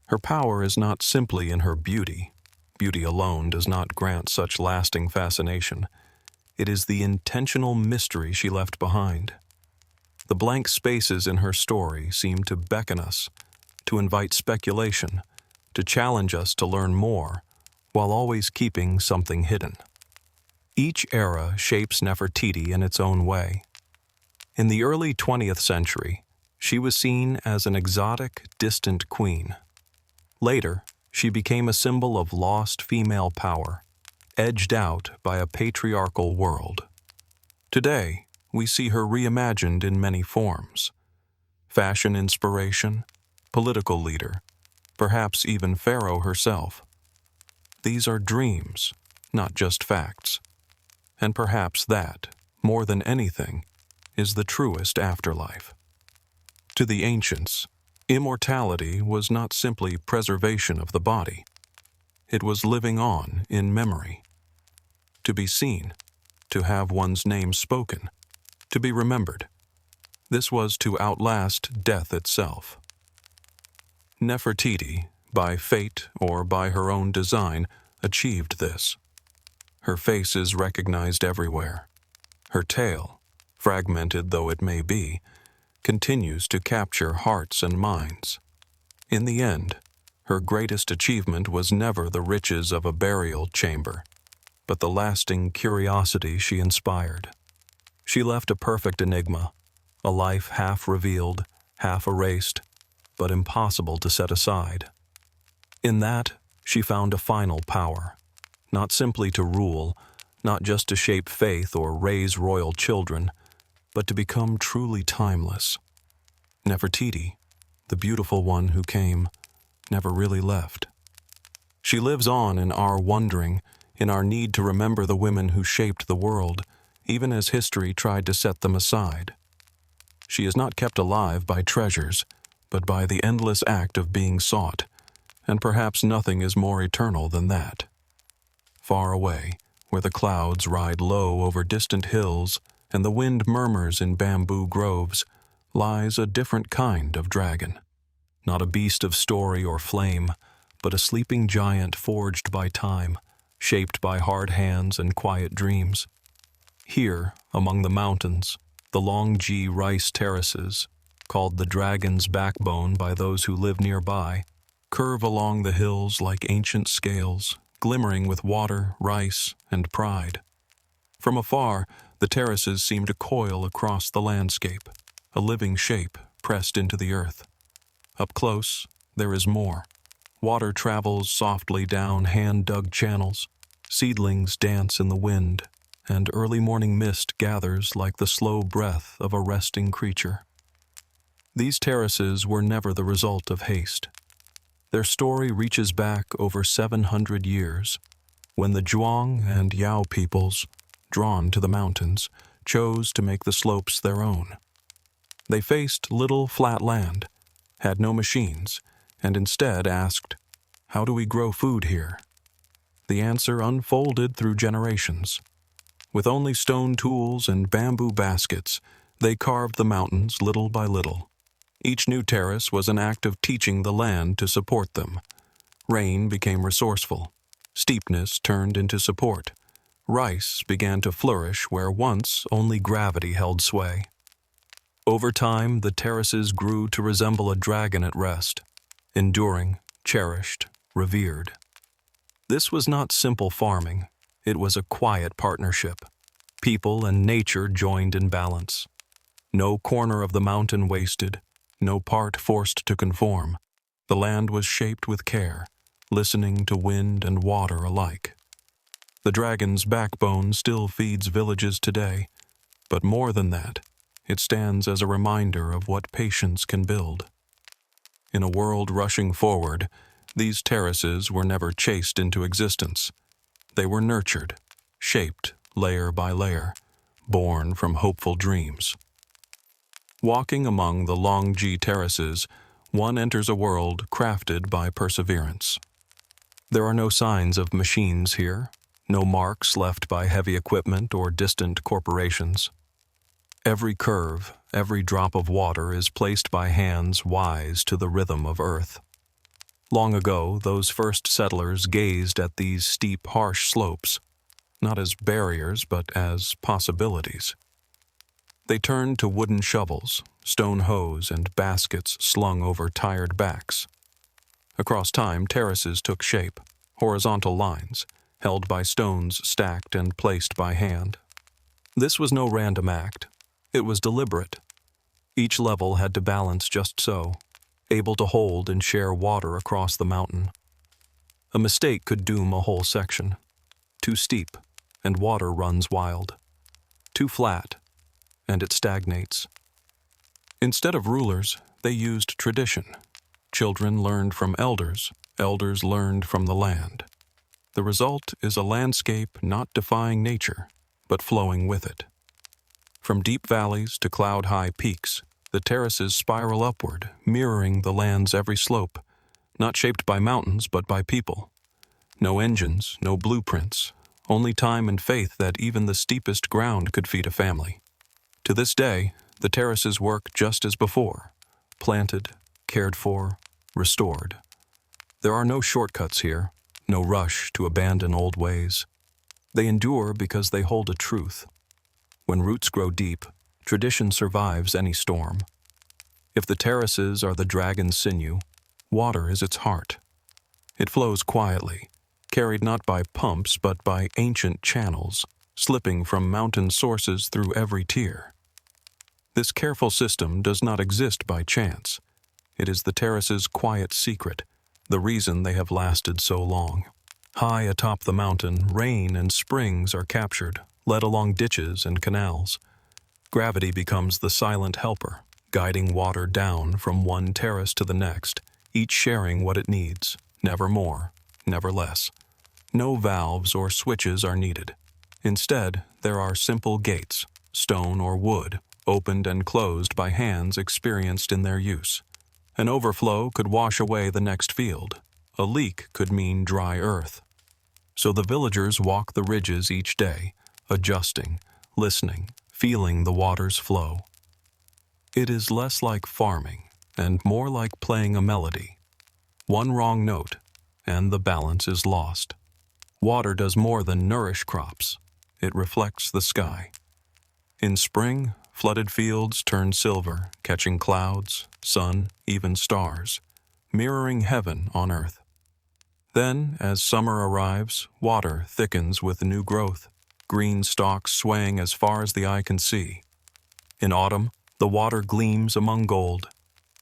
Her power is not simply in her beauty. Beauty alone does not grant such lasting fascination. It is the intentional mystery she left behind. The blank spaces in her story seem to beckon us, to invite speculation, to challenge us to learn more, while always keeping something hidden. Each era shapes Nefertiti in its own way. In the early 20th century, she was seen as an exotic, distant queen. Later, she became a symbol of lost female power, edged out by a patriarchal world. Today, we see her reimagined in many forms. Fashion inspiration, political leader, perhaps even Pharaoh herself. These are dreams, not just facts. And perhaps that, more than anything, is the truest afterlife. To the ancients, immortality was not simply preservation of the body. It was living on in memory. To be seen, to have one's name spoken, to be remembered. This was to outlast death itself. Nefertiti, by fate or by her own design, achieved this. Her face is recognized everywhere. Her tale, fragmented though it may be, continues to capture hearts and minds. In the end, her greatest achievement was never the riches of a burial chamber, but the lasting curiosity she inspired. She left a perfect enigma, a life half revealed, half erased, but impossible to set aside. In that, she found a final power, not simply to rule, not just to shape faith or raise royal children, but to become truly timeless. Nefertiti, the beautiful one who came, never really left. She lives on in our wondering, in our need to remember the women who shaped the world, even as history tried to set them aside. She is not kept alive by treasures, but by the endless act of being sought, and perhaps nothing is more eternal than that. Far away, where the clouds ride low over distant hills and the wind murmurs in bamboo groves, lies a different kind of dragon. Not a beast of story or flame, but a sleeping giant forged by time, shaped by hard hands and quiet dreams. Here, among the mountains, the long G rice terraces, called the dragon's backbone by those who live nearby, curve along the hills like ancient scales, glimmering with water, rice, and pride. From afar, the terraces seem to coil across the landscape, a living shape pressed into the earth. Up close, there is more. Water travels softly down hand-dug channels, seedlings dance in the wind, and early morning mist gathers like the slow breath of a resting creature. These terraces were never the result of haste. Their story reaches back over 700 years, when the Zhuang and Yao peoples, drawn to the mountains, chose to make the slopes their own. They faced little flat land, had no machines, and instead asked, "How do we grow food here?" The answer unfolded through generations. With only stone tools and bamboo baskets, they carved the mountains little by little. Each new terrace was an act of teaching the land to support them. Rain became resourceful. Steepness turned into support. Rice began to flourish where once only gravity held sway. Over time, the terraces grew to resemble a dragon at rest, enduring, cherished, revered. This was not simple farming. It was a quiet partnership. People and nature joined in balance. No corner of the mountain wasted, no part forced to conform. The land was shaped with care, listening to wind and water alike. The dragon's backbone still feeds villages today, but more than that, it stands as a reminder of what patience can build. In a world rushing forward, these terraces were never chased into existence. They were nurtured, shaped layer by layer, born from hopeful dreams. Walking among the Longji terraces, one enters a world crafted by perseverance. There are no signs of machines here, no marks left by heavy equipment or distant corporations. Every curve, every drop of water is placed by hands wise to the rhythm of earth. Long ago, those first settlers gazed at these steep, harsh slopes, not as barriers but as possibilities. They turned to wooden shovels, stone hoes, and baskets slung over tired backs. Across time, terraces took shape, horizontal lines, held by stones stacked and placed by hand. This was no random act. It was deliberate. Each level had to balance just so, able to hold and share water across the mountain. A mistake could doom a whole section. Too steep, and water runs wild. Too flat, and it stagnates. Instead of rulers, they used tradition. Children learned from elders, elders learned from the land. The result is a landscape not defying nature, but flowing with it. From deep valleys to cloud-high peaks, the terraces spiral upward, mirroring the land's every slope, not shaped by mountains but by people. No engines, no blueprints, only time and faith that even the steepest ground could feed a family. To this day, the terraces work just as before, planted, cared for, restored. There are no shortcuts here, no rush to abandon old ways. They endure because they hold a truth. When roots grow deep, tradition survives any storm. If the terraces are the dragon's sinew, water is its heart. It flows quietly, carried not by pumps but by ancient channels, slipping from mountain sources through every tier. This careful system does not exist by chance. It is the terrace's quiet secret, the reason they have lasted so long. High atop the mountain, rain and springs are captured, led along ditches and canals. Gravity becomes the silent helper, guiding water down from one terrace to the next, each sharing what it needs, never more, never less. No valves or switches are needed. Instead, there are simple gates, stone or wood, opened and closed by hands experienced in their use. An overflow could wash away the next field. A leak could mean dry earth. So the villagers walk the ridges each day, adjusting, listening, feeling the water's flow. It is less like farming and more like playing a melody. One wrong note, and the balance is lost. Water does more than nourish crops. It reflects the sky. In spring, flooded fields turn silver, catching clouds, sun, even stars, mirroring heaven on earth. Then, as summer arrives, water thickens with new growth, green stalks swaying as far as the eye can see. In autumn, The water gleams among gold,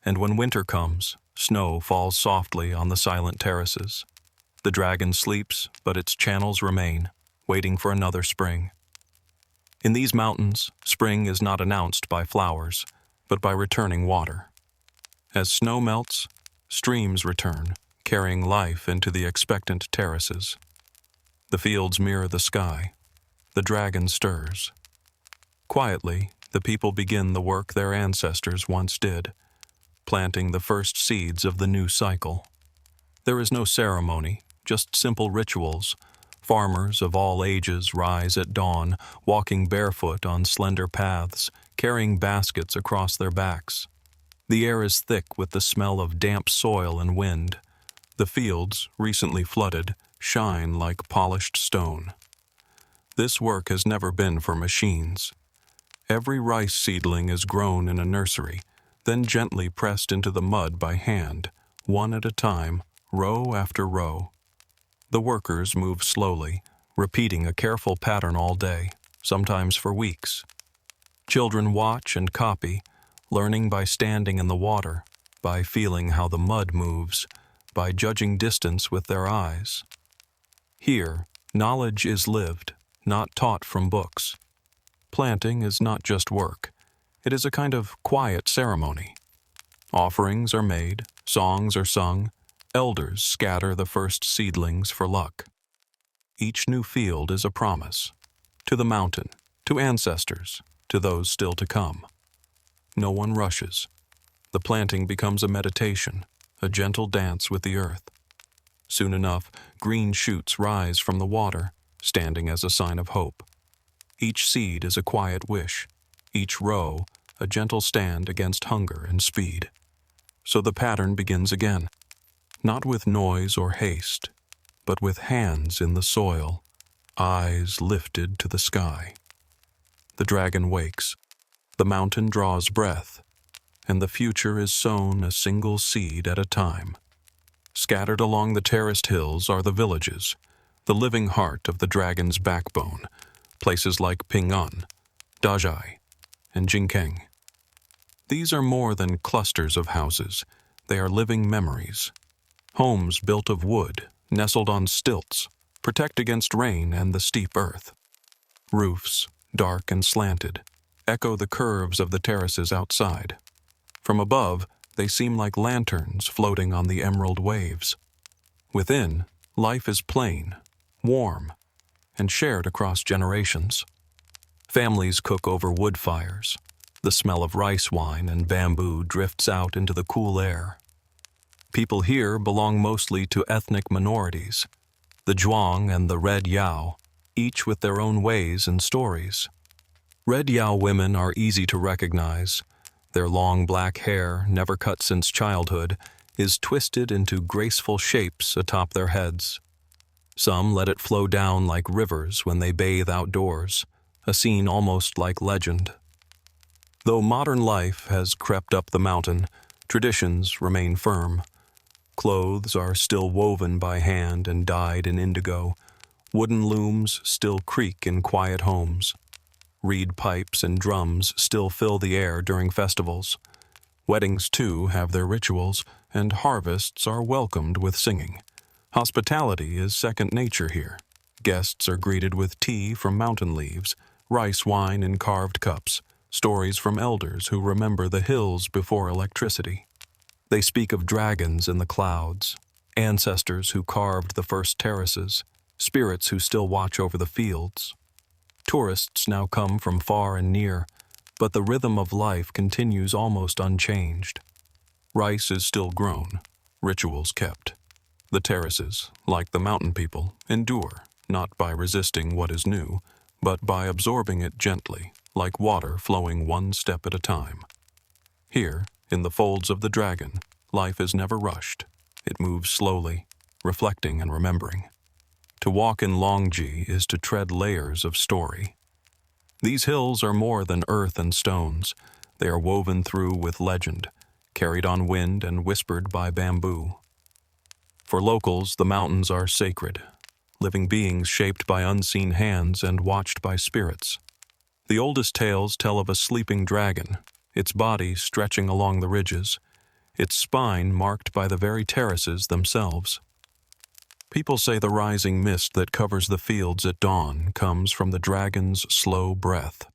and when winter comes, snow falls softly on the silent terraces. The dragon sleeps, but its channels remain, waiting for another spring. In these mountains, spring is not announced by flowers, but by returning water. As snow melts, streams return, carrying life into the expectant terraces. The fields mirror the sky. The dragon stirs. Quietly, the people begin the work their ancestors once did, planting the first seeds of the new cycle. There is no ceremony, just simple rituals. Farmers of all ages rise at dawn, walking barefoot on slender paths, carrying baskets across their backs. The air is thick with the smell of damp soil and wind. The fields, recently flooded, shine like polished stone. This work has never been for machines. Every rice seedling is grown in a nursery, then gently pressed into the mud by hand, one at a time, row after row. The workers move slowly, repeating a careful pattern all day, sometimes for weeks. Children watch and copy, learning by standing in the water, by feeling how the mud moves, by judging distance with their eyes. Here, knowledge is lived, not taught from books. Planting is not just work. It is a kind of quiet ceremony. Offerings are made, songs are sung, elders scatter the first seedlings for luck. Each new field is a promise, to the mountain, to ancestors, to those still to come. No one rushes. The planting becomes a meditation, a gentle dance with the earth. Soon enough, green shoots rise from the water, standing as a sign of hope. Each seed is a quiet wish, each row a gentle stand against hunger and speed. So the pattern begins again, not with noise or haste, but with hands in the soil, eyes lifted to the sky. The dragon wakes, the mountain draws breath, and the future is sown a single seed at a time. Scattered along the terraced hills are the villages, the living heart of the dragon's backbone, places like Ping'an, Dajai, and Jingkeng. These are more than clusters of houses. They are living memories. Homes built of wood, nestled on stilts, protect against rain and the steep earth. Roofs, dark and slanted, echo the curves of the terraces outside. From above, they seem like lanterns floating on the emerald waves. Within, life is plain, warm, and shared across generations. Families cook over wood fires. The smell of rice wine and bamboo drifts out into the cool air. People here belong mostly to ethnic minorities, the Zhuang and the Red Yao, each with their own ways and stories. Red Yao women are easy to recognize. Their long black hair, never cut since childhood, is twisted into graceful shapes atop their heads. Some let it flow down like rivers when they bathe outdoors, a scene almost like legend. Though modern life has crept up the mountain, traditions remain firm. Clothes are still woven by hand and dyed in indigo. Wooden looms still creak in quiet homes. Reed pipes and drums still fill the air during festivals. Weddings, too, have their rituals, and harvests are welcomed with singing. Hospitality is second nature here. Guests are greeted with tea from mountain leaves, rice wine in carved cups, stories from elders who remember the hills before electricity. They speak of dragons in the clouds, ancestors who carved the first terraces, spirits who still watch over the fields. Tourists now come from far and near, but the rhythm of life continues almost unchanged. Rice is still grown, rituals kept. The terraces, like the mountain people, endure, not by resisting what is new, but by absorbing it gently, like water flowing one step at a time. Here, in the folds of the dragon, life is never rushed. It moves slowly, reflecting and remembering. To walk in Longji is to tread layers of story. These hills are more than earth and stones. They are woven through with legend, carried on wind and whispered by bamboo. For locals, the mountains are sacred, living beings shaped by unseen hands and watched by spirits. The oldest tales tell of a sleeping dragon, its body stretching along the ridges, its spine marked by the very terraces themselves. People say the rising mist that covers the fields at dawn comes from the dragon's slow breath.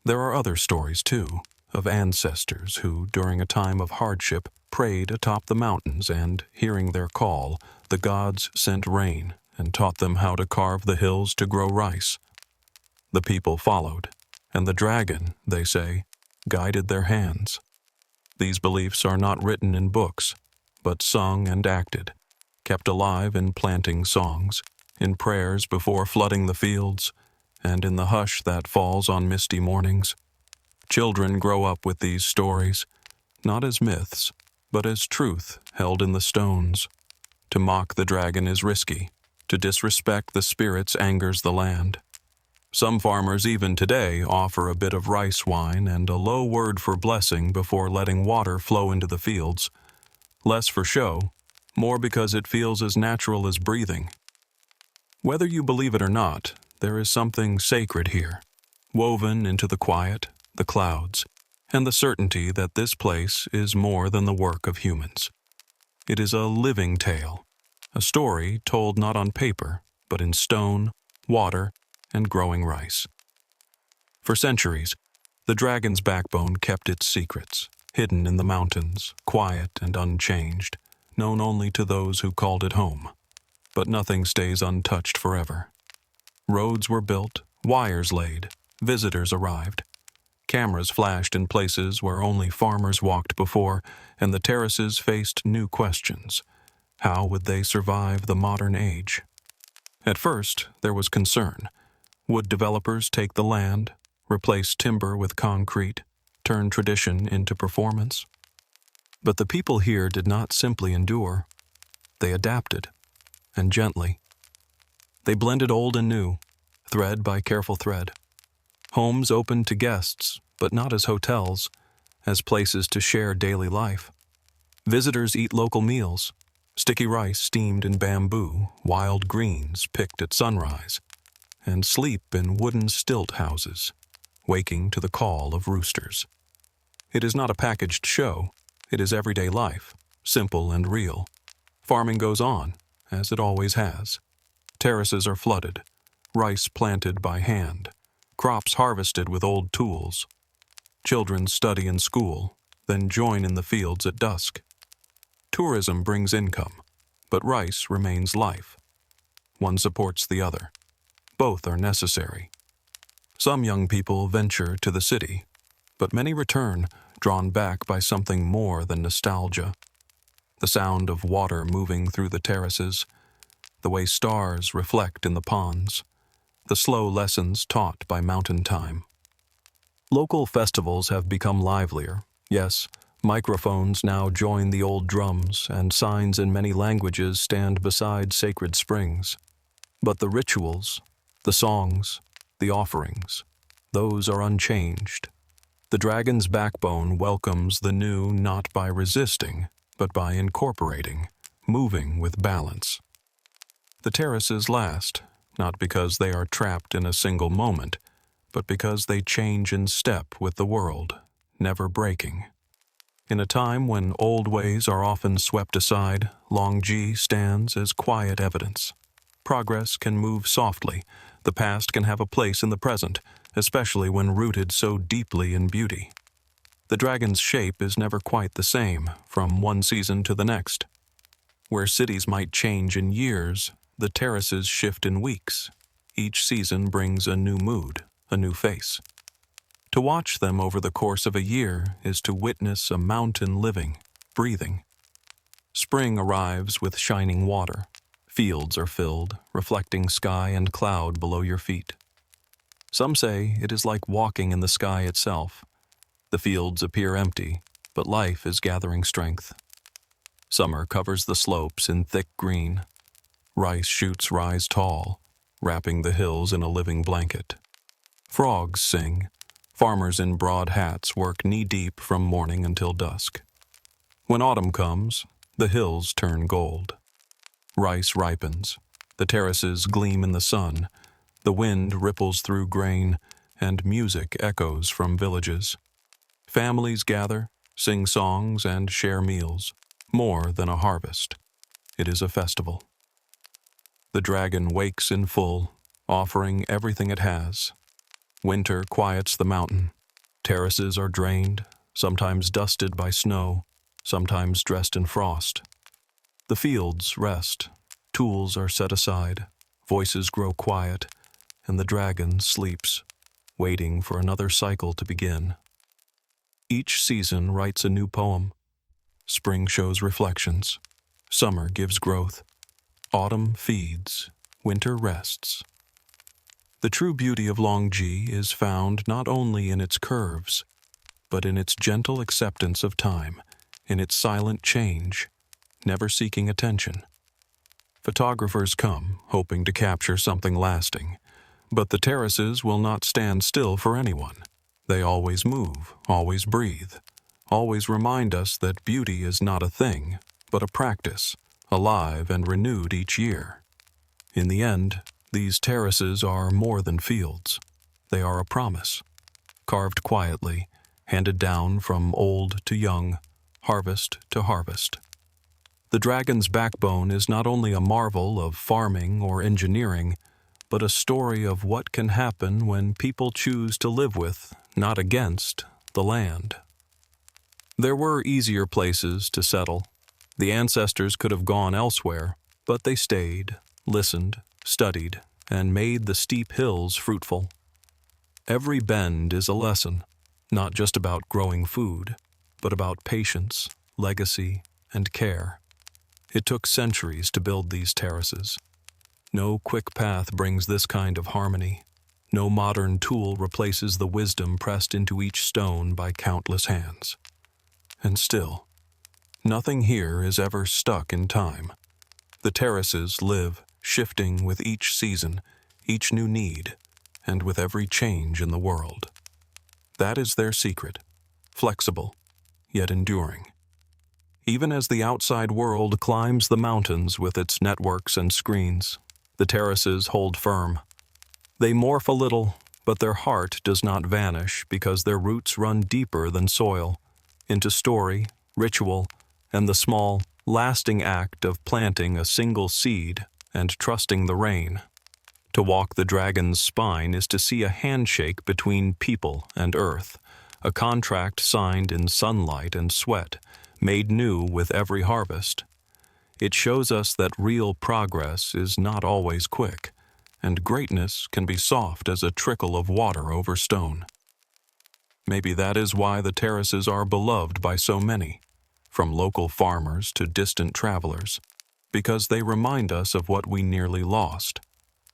There are other stories, too, of ancestors who, during a time of hardship, prayed atop the mountains and, hearing their call, the gods sent rain and taught them how to carve the hills to grow rice. The people followed, and the dragon, they say, guided their hands. These beliefs are not written in books, but sung and acted, kept alive in planting songs, in prayers before flooding the fields, and in the hush that falls on misty mornings. Children grow up with these stories, not as myths, but as truth held in the stones. To mock the dragon is risky. To disrespect the spirits angers the land. Some farmers even today offer a bit of rice wine and a low word for blessing before letting water flow into the fields. Less for show, more because it feels as natural as breathing. Whether you believe it or not, there is something sacred here, woven into the quiet, the clouds, and the certainty that this place is more than the work of humans. It is a living tale, a story told not on paper, but in stone, water, and growing rice. For centuries, the dragon's backbone kept its secrets, hidden in the mountains, quiet and unchanged, known only to those who called it home. But nothing stays untouched forever. Roads were built, wires laid, visitors arrived. Cameras flashed in places where only farmers walked before, and the terraces faced new questions. How would they survive the modern age? At first, there was concern. Would developers take the land, replace timber with concrete, turn tradition into performance? But the people here did not simply endure. They adapted, and gently. They blended old and new, thread by careful thread. Homes opened to guests, but not as hotels, as places to share daily life. Visitors eat local meals, sticky rice steamed in bamboo, wild greens picked at sunrise, and sleep in wooden stilt houses, waking to the call of roosters. It is not a packaged show, it is everyday life, simple and real. Farming goes on, as it always has. Terraces are flooded, rice planted by hand, crops harvested with old tools. Children study in school, then join in the fields at dusk. Tourism brings income, but rice remains life. One supports the other. Both are necessary. Some young people venture to the city, but many return, drawn back by something more than nostalgia. The sound of water moving through the terraces, the way stars reflect in the ponds, the slow lessons taught by mountain time. Local festivals have become livelier. Yes, microphones now join the old drums, and signs in many languages stand beside sacred springs. But the rituals, the songs, the offerings, those are unchanged. The dragon's backbone welcomes the new not by resisting, but by incorporating, moving with balance. The terraces last, not because they are trapped in a single moment, but because they change in step with the world, never breaking. In a time when old ways are often swept aside, Long G stands as quiet evidence. Progress can move softly. The past can have a place in the present, especially when rooted so deeply in beauty. The dragon's shape is never quite the same, from one season to the next. Where cities might change in years, the terraces shift in weeks. Each season brings a new mood, a new face. To watch them over the course of a year is to witness a mountain living, breathing. Spring arrives with shining water. Fields are filled, reflecting sky and cloud below your feet. Some say it is like walking in the sky itself. The fields appear empty, but life is gathering strength. Summer covers the slopes in thick green. Rice shoots rise tall, wrapping the hills in a living blanket. Frogs sing. Farmers in broad hats work knee-deep from morning until dusk. When autumn comes, the hills turn gold. Rice ripens. The terraces gleam in the sun. The wind ripples through grain, and music echoes from villages. Families gather, sing songs, and share meals. More than a harvest, it is a festival. The dragon wakes in full, offering everything it has. Winter quiets the mountain. Terraces are drained, sometimes dusted by snow, sometimes dressed in frost. The fields rest, tools are set aside, voices grow quiet, and the dragon sleeps, waiting for another cycle to begin. Each season writes a new poem. Spring shows reflections. Summer gives growth. Autumn feeds. Winter rests. The true beauty of Longji is found not only in its curves, but in its gentle acceptance of time, in its silent change, never seeking attention. Photographers come, hoping to capture something lasting, but the terraces will not stand still for anyone. They always move, always breathe, always remind us that beauty is not a thing, but a practice, alive and renewed each year. In the end, these terraces are more than fields. They are a promise, carved quietly, handed down from old to young, harvest to harvest. The dragon's backbone is not only a marvel of farming or engineering, but a story of what can happen when people choose to live with, not against, the land. There were easier places to settle. The ancestors could have gone elsewhere, but they stayed, listened, studied, and made the steep hills fruitful. Every bend is a lesson, not just about growing food, but about patience, legacy, and care. It took centuries to build these terraces. No quick path brings this kind of harmony. No modern tool replaces the wisdom pressed into each stone by countless hands. And still, nothing here is ever stuck in time. The terraces live, shifting with each season, each new need, and with every change in the world. That is their secret, flexible, yet enduring. Even as the outside world climbs the mountains with its networks and screens, the terraces hold firm. They morph a little, but their heart does not vanish because their roots run deeper than soil, into story, ritual, and the small, lasting act of planting a single seed and trusting the rain. To walk the dragon's spine is to see a handshake between people and earth, a contract signed in sunlight and sweat, made new with every harvest. It shows us that real progress is not always quick, and greatness can be soft as a trickle of water over stone. Maybe that is why the terraces are beloved by so many, from local farmers to distant travelers, because they remind us of what we nearly lost,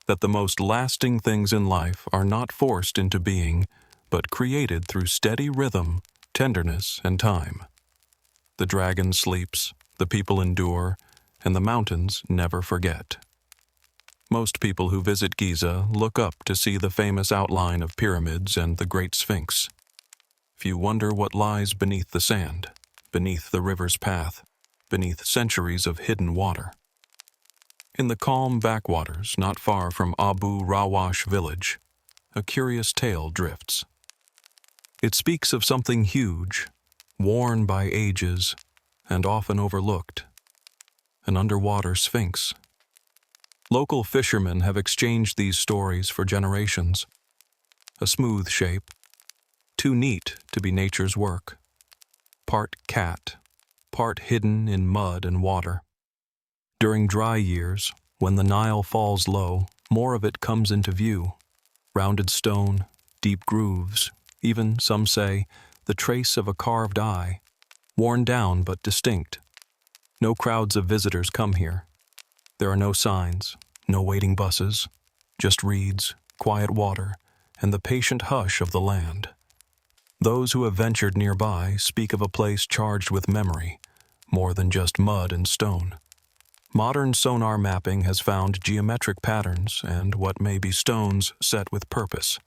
that the most lasting things in life are not forced into being, but created through steady rhythm, tenderness, and time. The dragon sleeps, the people endure, and the mountains never forget. Most people who visit Giza look up to see the famous outline of pyramids and the Great Sphinx. Few wonder what lies beneath the sand, beneath the river's path, beneath centuries of hidden water. In the calm backwaters not far from Abu Rawash village, a curious tale drifts. It speaks of something huge, worn by ages, and often overlooked. An underwater sphinx. Local fishermen have exchanged these stories for generations. A smooth shape, too neat to be nature's work. Part cat, part hidden in mud and water. During dry years, when the Nile falls low, more of it comes into view. Rounded stone, deep grooves, even, some say, the trace of a carved eye, worn down but distinct. No crowds of visitors come here. There are no signs, no waiting buses, just reeds, quiet water, and the patient hush of the land. Those who have ventured nearby speak of a place charged with memory, more than just mud and stone. Modern sonar mapping has found geometric patterns and what may be stones set with purpose.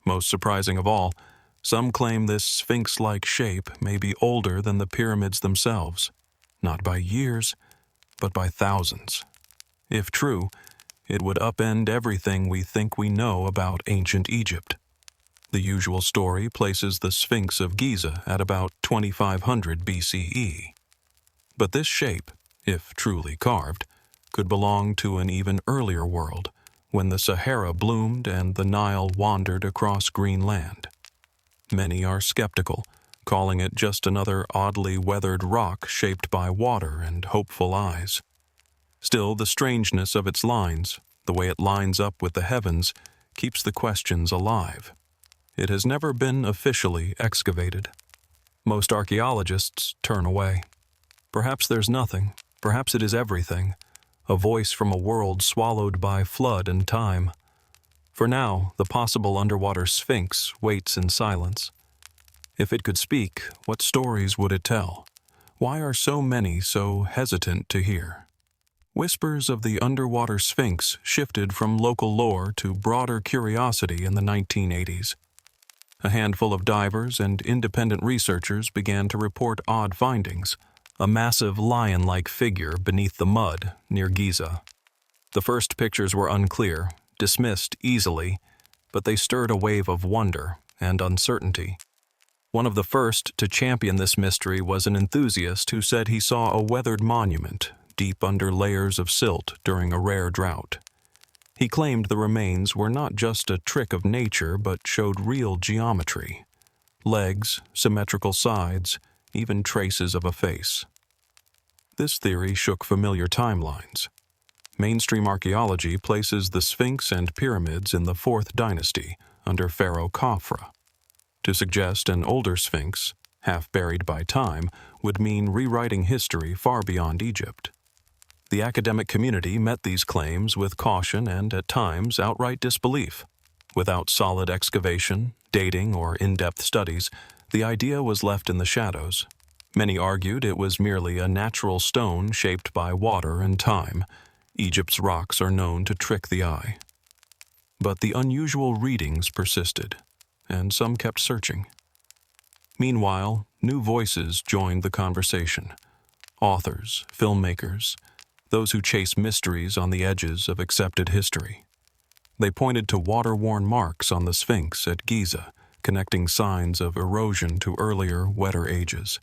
Most surprising of all, some claim this sphinx-like shape may be older than the pyramids themselves, not by years, but by thousands. If true, it would upend everything we think we know about ancient Egypt. The usual story places the Sphinx of Giza at about 2500 BCE. But this shape, if truly carved, could belong to an even earlier world, when the Sahara bloomed and the Nile wandered across green land. Many are skeptical, calling it just another oddly weathered rock shaped by water and hopeful eyes. Still, the strangeness of its lines, the way it lines up with the heavens, keeps the questions alive. It has never been officially excavated. Most archaeologists turn away. Perhaps there's nothing, perhaps it is everything, a voice from a world swallowed by flood and time. For now, the possible underwater Sphinx waits in silence. If it could speak, what stories would it tell? Why are so many so hesitant to hear? Whispers of the underwater Sphinx shifted from local lore to broader curiosity in the 1980s. A handful of divers and independent researchers began to report odd findings, a massive lion-like figure beneath the mud near Giza. The first pictures were unclear, dismissed easily, but they stirred a wave of wonder and uncertainty. One of the first to champion this mystery was an enthusiast who said he saw a weathered monument deep under layers of silt during a rare drought. He claimed the remains were not just a trick of nature but showed real geometry. Legs, symmetrical sides, even traces of a face. This theory shook familiar timelines. Mainstream archaeology places the Sphinx and pyramids in the 4th dynasty under Pharaoh Khafra. To suggest an older Sphinx, half buried by time, would mean rewriting history far beyond Egypt. The academic community met these claims with caution and, at times, outright disbelief. Without solid excavation, dating, or in-depth studies, the idea was left in the shadows. Many argued it was merely a natural stone shaped by water and time. Egypt's rocks are known to trick the eye. But the unusual readings persisted, and some kept searching. Meanwhile, new voices joined the conversation. Authors, filmmakers, those who chase mysteries on the edges of accepted history. They pointed to water-worn marks on the Sphinx at Giza, connecting signs of erosion to earlier, wetter ages.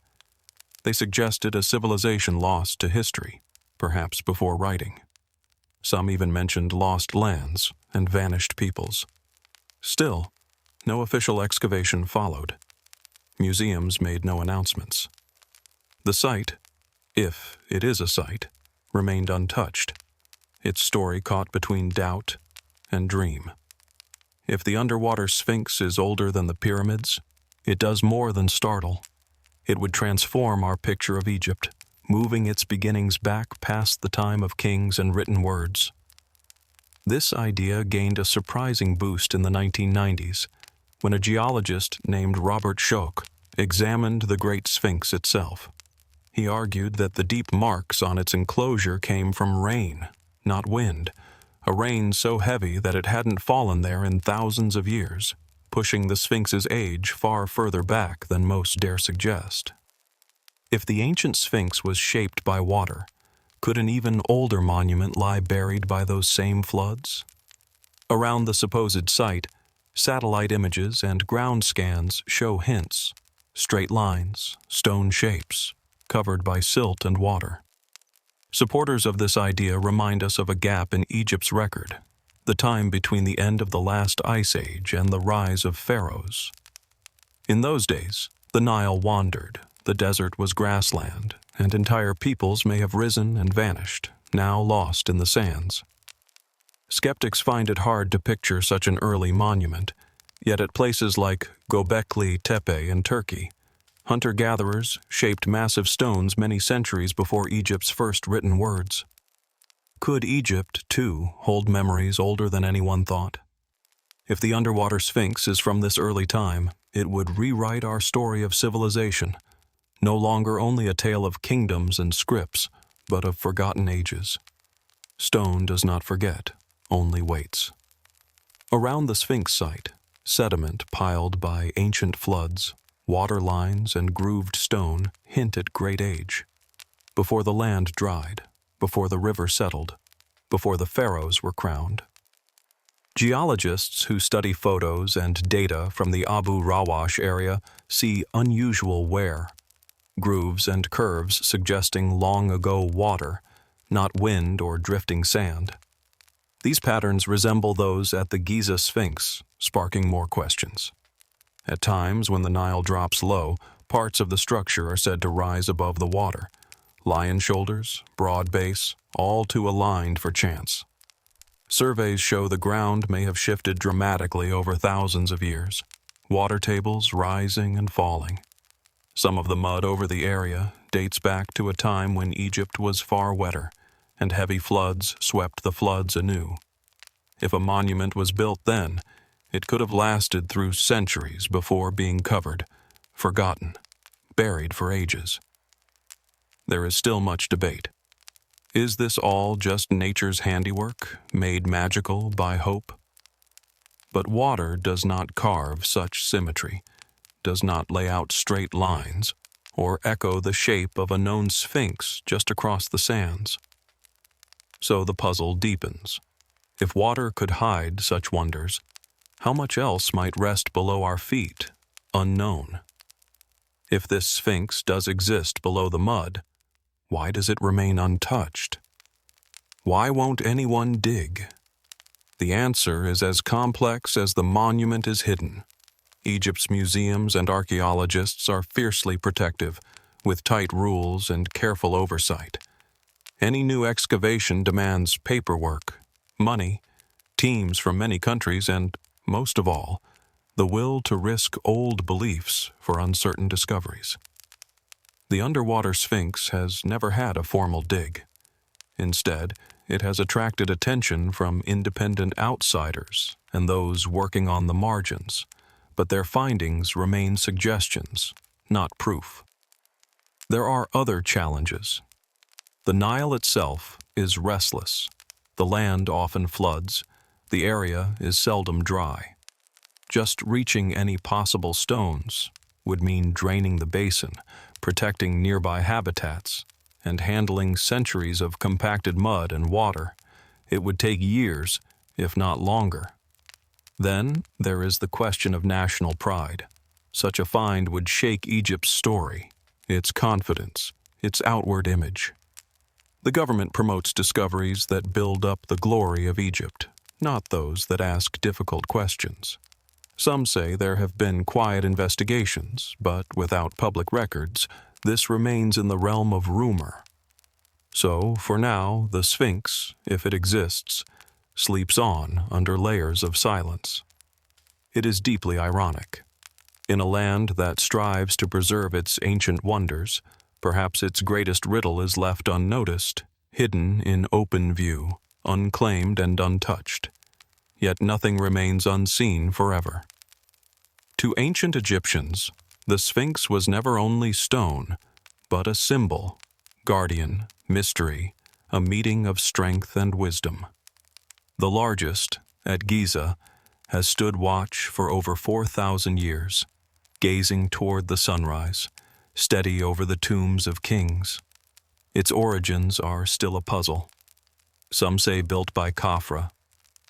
They suggested a civilization lost to history, perhaps before writing. Some even mentioned lost lands and vanished peoples. Still, no official excavation followed. Museums made no announcements. The site, if it is a site, remained untouched, its story caught between doubt and dream. If the underwater Sphinx is older than the pyramids, it does more than startle. It would transform our picture of Egypt, moving its beginnings back past the time of kings and written words. This idea gained a surprising boost in the 1990s, when a geologist named Robert Schoch examined the Great Sphinx itself. He argued that the deep marks on its enclosure came from rain, not wind, a rain so heavy that it hadn't fallen there in thousands of years, pushing the Sphinx's age far further back than most dare suggest. If the ancient Sphinx was shaped by water, could an even older monument lie buried by those same floods? Around the supposed site, satellite images and ground scans show hints, straight lines, stone shapes, covered by silt and water. Supporters of this idea remind us of a gap in Egypt's record, the time between the end of the last ice age and the rise of pharaohs. In those days, the Nile wandered, the desert was grassland, and entire peoples may have risen and vanished, now lost in the sands. Skeptics find it hard to picture such an early monument, yet at places like Göbekli Tepe in Turkey, hunter-gatherers shaped massive stones many centuries before Egypt's first written words. Could Egypt, too, hold memories older than anyone thought? If the underwater Sphinx is from this early time, it would rewrite our story of civilization, no longer only a tale of kingdoms and scripts, but of forgotten ages. Stone does not forget, only waits. Around the Sphinx site, sediment piled by ancient floods, water lines and grooved stone hint at great age. Before the land dried, before the river settled, before the pharaohs were crowned. Geologists who study photos and data from the Abu Rawash area see unusual wear, grooves and curves suggesting long-ago water, not wind or drifting sand. These patterns resemble those at the Giza Sphinx, sparking more questions. At times, when the Nile drops low, parts of the structure are said to rise above the water. Lion shoulders, broad base, all too aligned for chance. Surveys show the ground may have shifted dramatically over thousands of years, water tables rising and falling. Some of the mud over the area dates back to a time when Egypt was far wetter, and heavy floods swept the floods anew. If a monument was built then, it could have lasted through centuries before being covered, forgotten, buried for ages. There is still much debate. Is this all just nature's handiwork, made magical by hope? But water does not carve such symmetry, does not lay out straight lines, or echo the shape of a known sphinx just across the sands. So the puzzle deepens. If water could hide such wonders, how much else might rest below our feet, unknown? If this sphinx does exist below the mud, why does it remain untouched? Why won't anyone dig? The answer is as complex as the monument is hidden. Egypt's museums and archaeologists are fiercely protective, with tight rules and careful oversight. Any new excavation demands paperwork, money, teams from many countries, and, most of all, the will to risk old beliefs for uncertain discoveries. The underwater Sphinx has never had a formal dig. Instead, it has attracted attention from independent outsiders and those working on the margins, but their findings remain suggestions, not proof. There are other challenges. The Nile itself is restless. The land often floods. The area is seldom dry. Just reaching any possible stones would mean draining the basin, protecting nearby habitats, and handling centuries of compacted mud and water. It would take years, if not longer. Then there is the question of national pride. Such a find would shake Egypt's story, its confidence, its outward image. The government promotes discoveries that build up the glory of Egypt, not those that ask difficult questions. Some say there have been quiet investigations, but without public records, this remains in the realm of rumor. So, for now, the Sphinx, if it exists, sleeps on under layers of silence. It is deeply ironic. In a land that strives to preserve its ancient wonders, perhaps its greatest riddle is left unnoticed, hidden in open view, unclaimed and untouched. Yet nothing remains unseen forever. To ancient Egyptians, the Sphinx was never only stone, but a symbol, guardian, mystery, a meeting of strength and wisdom. The largest, at Giza, has stood watch for over 4,000 years, gazing toward the sunrise, steady over the tombs of kings. Its origins are still a puzzle. Some say built by Khafra,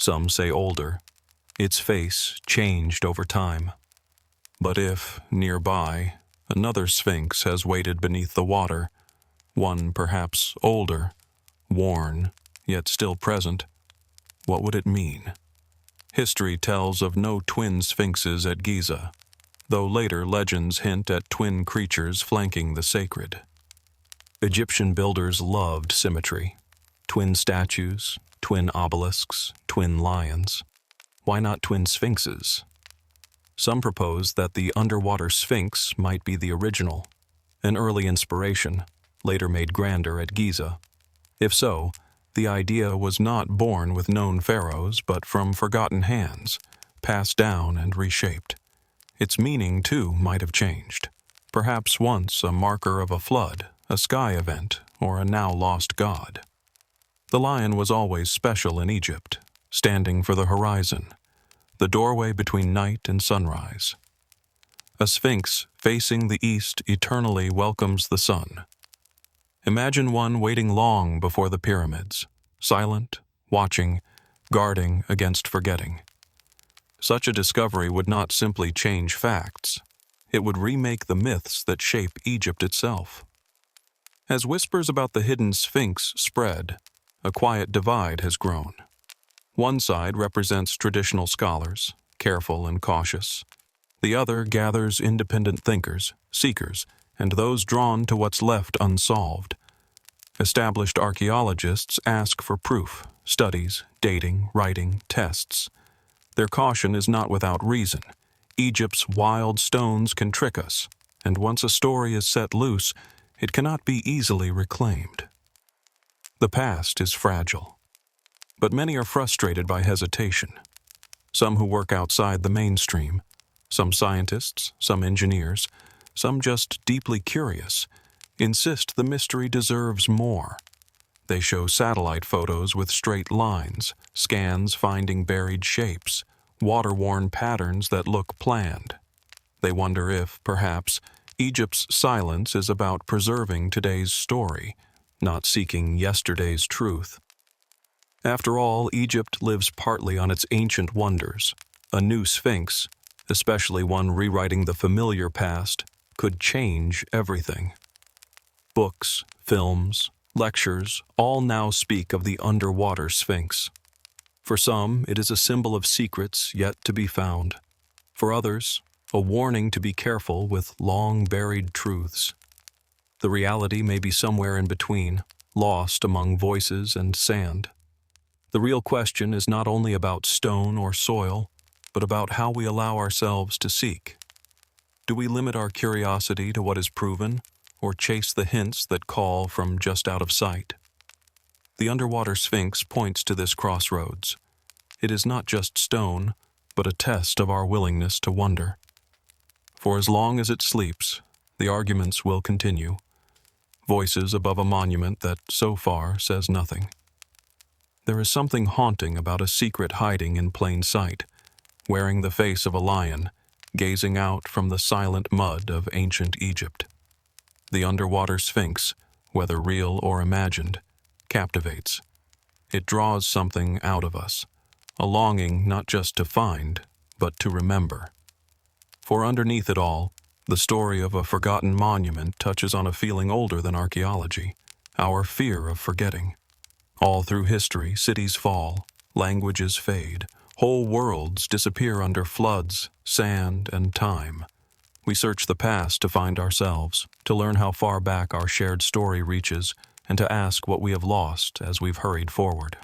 some say older. Its face changed over time. But if, nearby, another Sphinx has waited beneath the water, one perhaps older, worn, yet still present, what would it mean? History tells of no twin sphinxes at Giza, though later legends hint at twin creatures flanking the sacred. Egyptian builders loved symmetry. Twin statues, twin obelisks, twin lions. Why not twin sphinxes? Some propose that the underwater sphinx might be the original, an early inspiration, later made grander at Giza. If so, the idea was not born with known pharaohs, but from forgotten hands, passed down and reshaped. Its meaning, too, might have changed. Perhaps once a marker of a flood, a sky event, or a now-lost god. The lion was always special in Egypt, standing for the horizon, the doorway between night and sunrise. A sphinx facing the east eternally welcomes the sun. Imagine one waiting long before the pyramids, silent, watching, guarding against forgetting. Such a discovery would not simply change facts, it would remake the myths that shape Egypt itself. As whispers about the hidden Sphinx spread, a quiet divide has grown. One side represents traditional scholars, careful and cautious. The other gathers independent thinkers, seekers, and those drawn to what's left unsolved. Established archaeologists ask for proof, studies, dating, writing, tests. Their caution is not without reason. Egypt's wild stones can trick us, and once a story is set loose, it cannot be easily reclaimed. The past is fragile, but many are frustrated by hesitation. Some who work outside the mainstream, some scientists, some engineers, some just deeply curious, insist the mystery deserves more. They show satellite photos with straight lines, scans finding buried shapes, water-worn patterns that look planned. They wonder if, perhaps, Egypt's silence is about preserving today's story, not seeking yesterday's truth. After all, Egypt lives partly on its ancient wonders. A new Sphinx, especially one rewriting the familiar past, could change everything. Books, films, lectures, all now speak of the underwater Sphinx. For some, it is a symbol of secrets yet to be found. For others, a warning to be careful with long-buried truths. The reality may be somewhere in between, lost among voices and sand. The real question is not only about stone or soil, but about how we allow ourselves to seek. Do we limit our curiosity to what is proven, or chase the hints that call from just out of sight? The underwater Sphinx points to this crossroads. It is not just stone, but a test of our willingness to wonder. For as long as it sleeps, the arguments will continue. Voices above a monument that so far says nothing. There is something haunting about a secret hiding in plain sight, wearing the face of a lion, gazing out from the silent mud of ancient Egypt. The underwater Sphinx, whether real or imagined, captivates. It draws something out of us, a longing not just to find, but to remember. For underneath it all, the story of a forgotten monument touches on a feeling older than archaeology, our fear of forgetting. All through history, cities fall, languages fade, whole worlds disappear under floods, sand, and time. We search the past to find ourselves, to learn how far back our shared story reaches, and to ask what we have lost as we've hurried forward.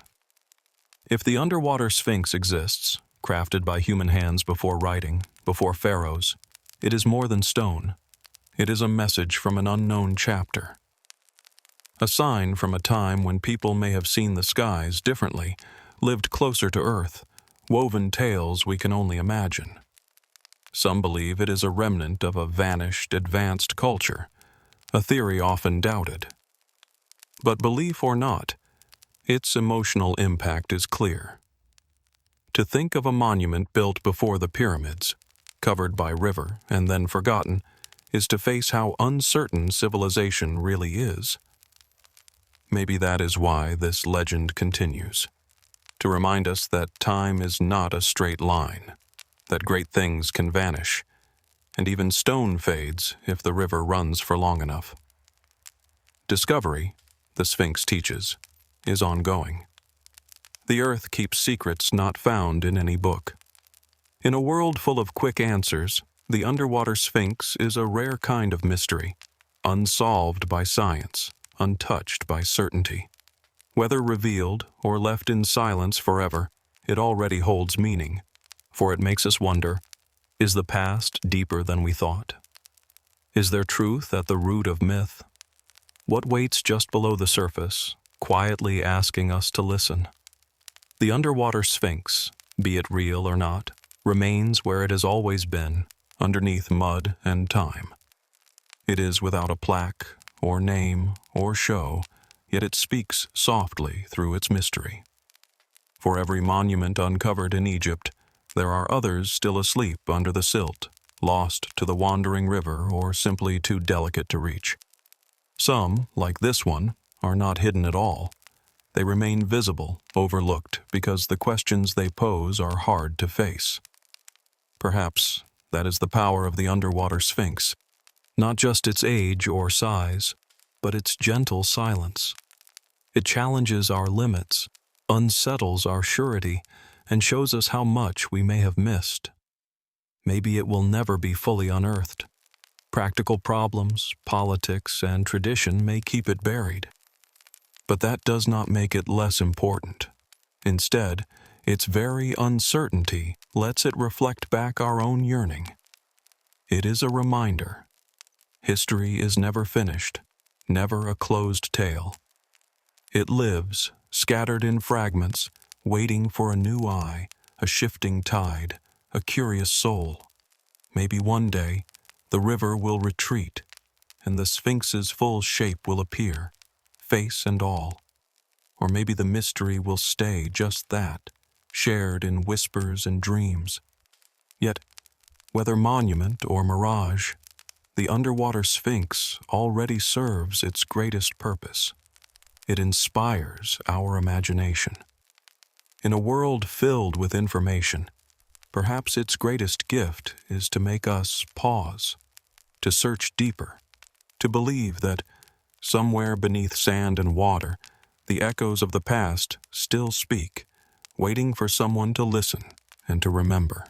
If the underwater Sphinx exists, crafted by human hands before writing, before pharaohs, it is more than stone. It is a message from an unknown chapter. A sign from a time when people may have seen the skies differently, lived closer to Earth, woven tales we can only imagine. Some believe it is a remnant of a vanished, advanced culture, a theory often doubted. But belief or not, its emotional impact is clear. To think of a monument built before the pyramids, covered by river and then forgotten, is to face how uncertain civilization really is. Maybe that is why this legend continues, to remind us that time is not a straight line, that great things can vanish, and even stone fades if the river runs for long enough. Discovery, the Sphinx teaches, is ongoing. The earth keeps secrets not found in any book. In a world full of quick answers, the underwater Sphinx is a rare kind of mystery, unsolved by science, untouched by certainty. Whether revealed or left in silence forever, it already holds meaning, for it makes us wonder, is the past deeper than we thought? Is there truth at the root of myth? What waits just below the surface, quietly asking us to listen? The underwater Sphinx, be it real or not, remains where it has always been, underneath mud and time. It is without a plaque, or name, or show, yet it speaks softly through its mystery. For every monument uncovered in Egypt, there are others still asleep under the silt, lost to the wandering river or simply too delicate to reach. Some, like this one, are not hidden at all. They remain visible, overlooked, because the questions they pose are hard to face. Perhaps that is the power of the underwater sphinx, not just its age or size, but its gentle silence. It challenges our limits, unsettles our surety, and shows us how much we may have missed. Maybe it will never be fully unearthed. Practical problems, politics, and tradition may keep it buried. But that does not make it less important. Instead, its very uncertainty lets it reflect back our own yearning. It is a reminder. History is never finished, never a closed tale. It lives, scattered in fragments, waiting for a new eye, a shifting tide, a curious soul. Maybe one day, the river will retreat, and the Sphinx's full shape will appear, face and all. Or maybe the mystery will stay just that, shared in whispers and dreams. Yet, whether monument or mirage, the underwater Sphinx already serves its greatest purpose. It inspires our imagination. In a world filled with information, perhaps its greatest gift is to make us pause, to search deeper, to believe that somewhere beneath sand and water, the echoes of the past still speak, waiting for someone to listen and to remember.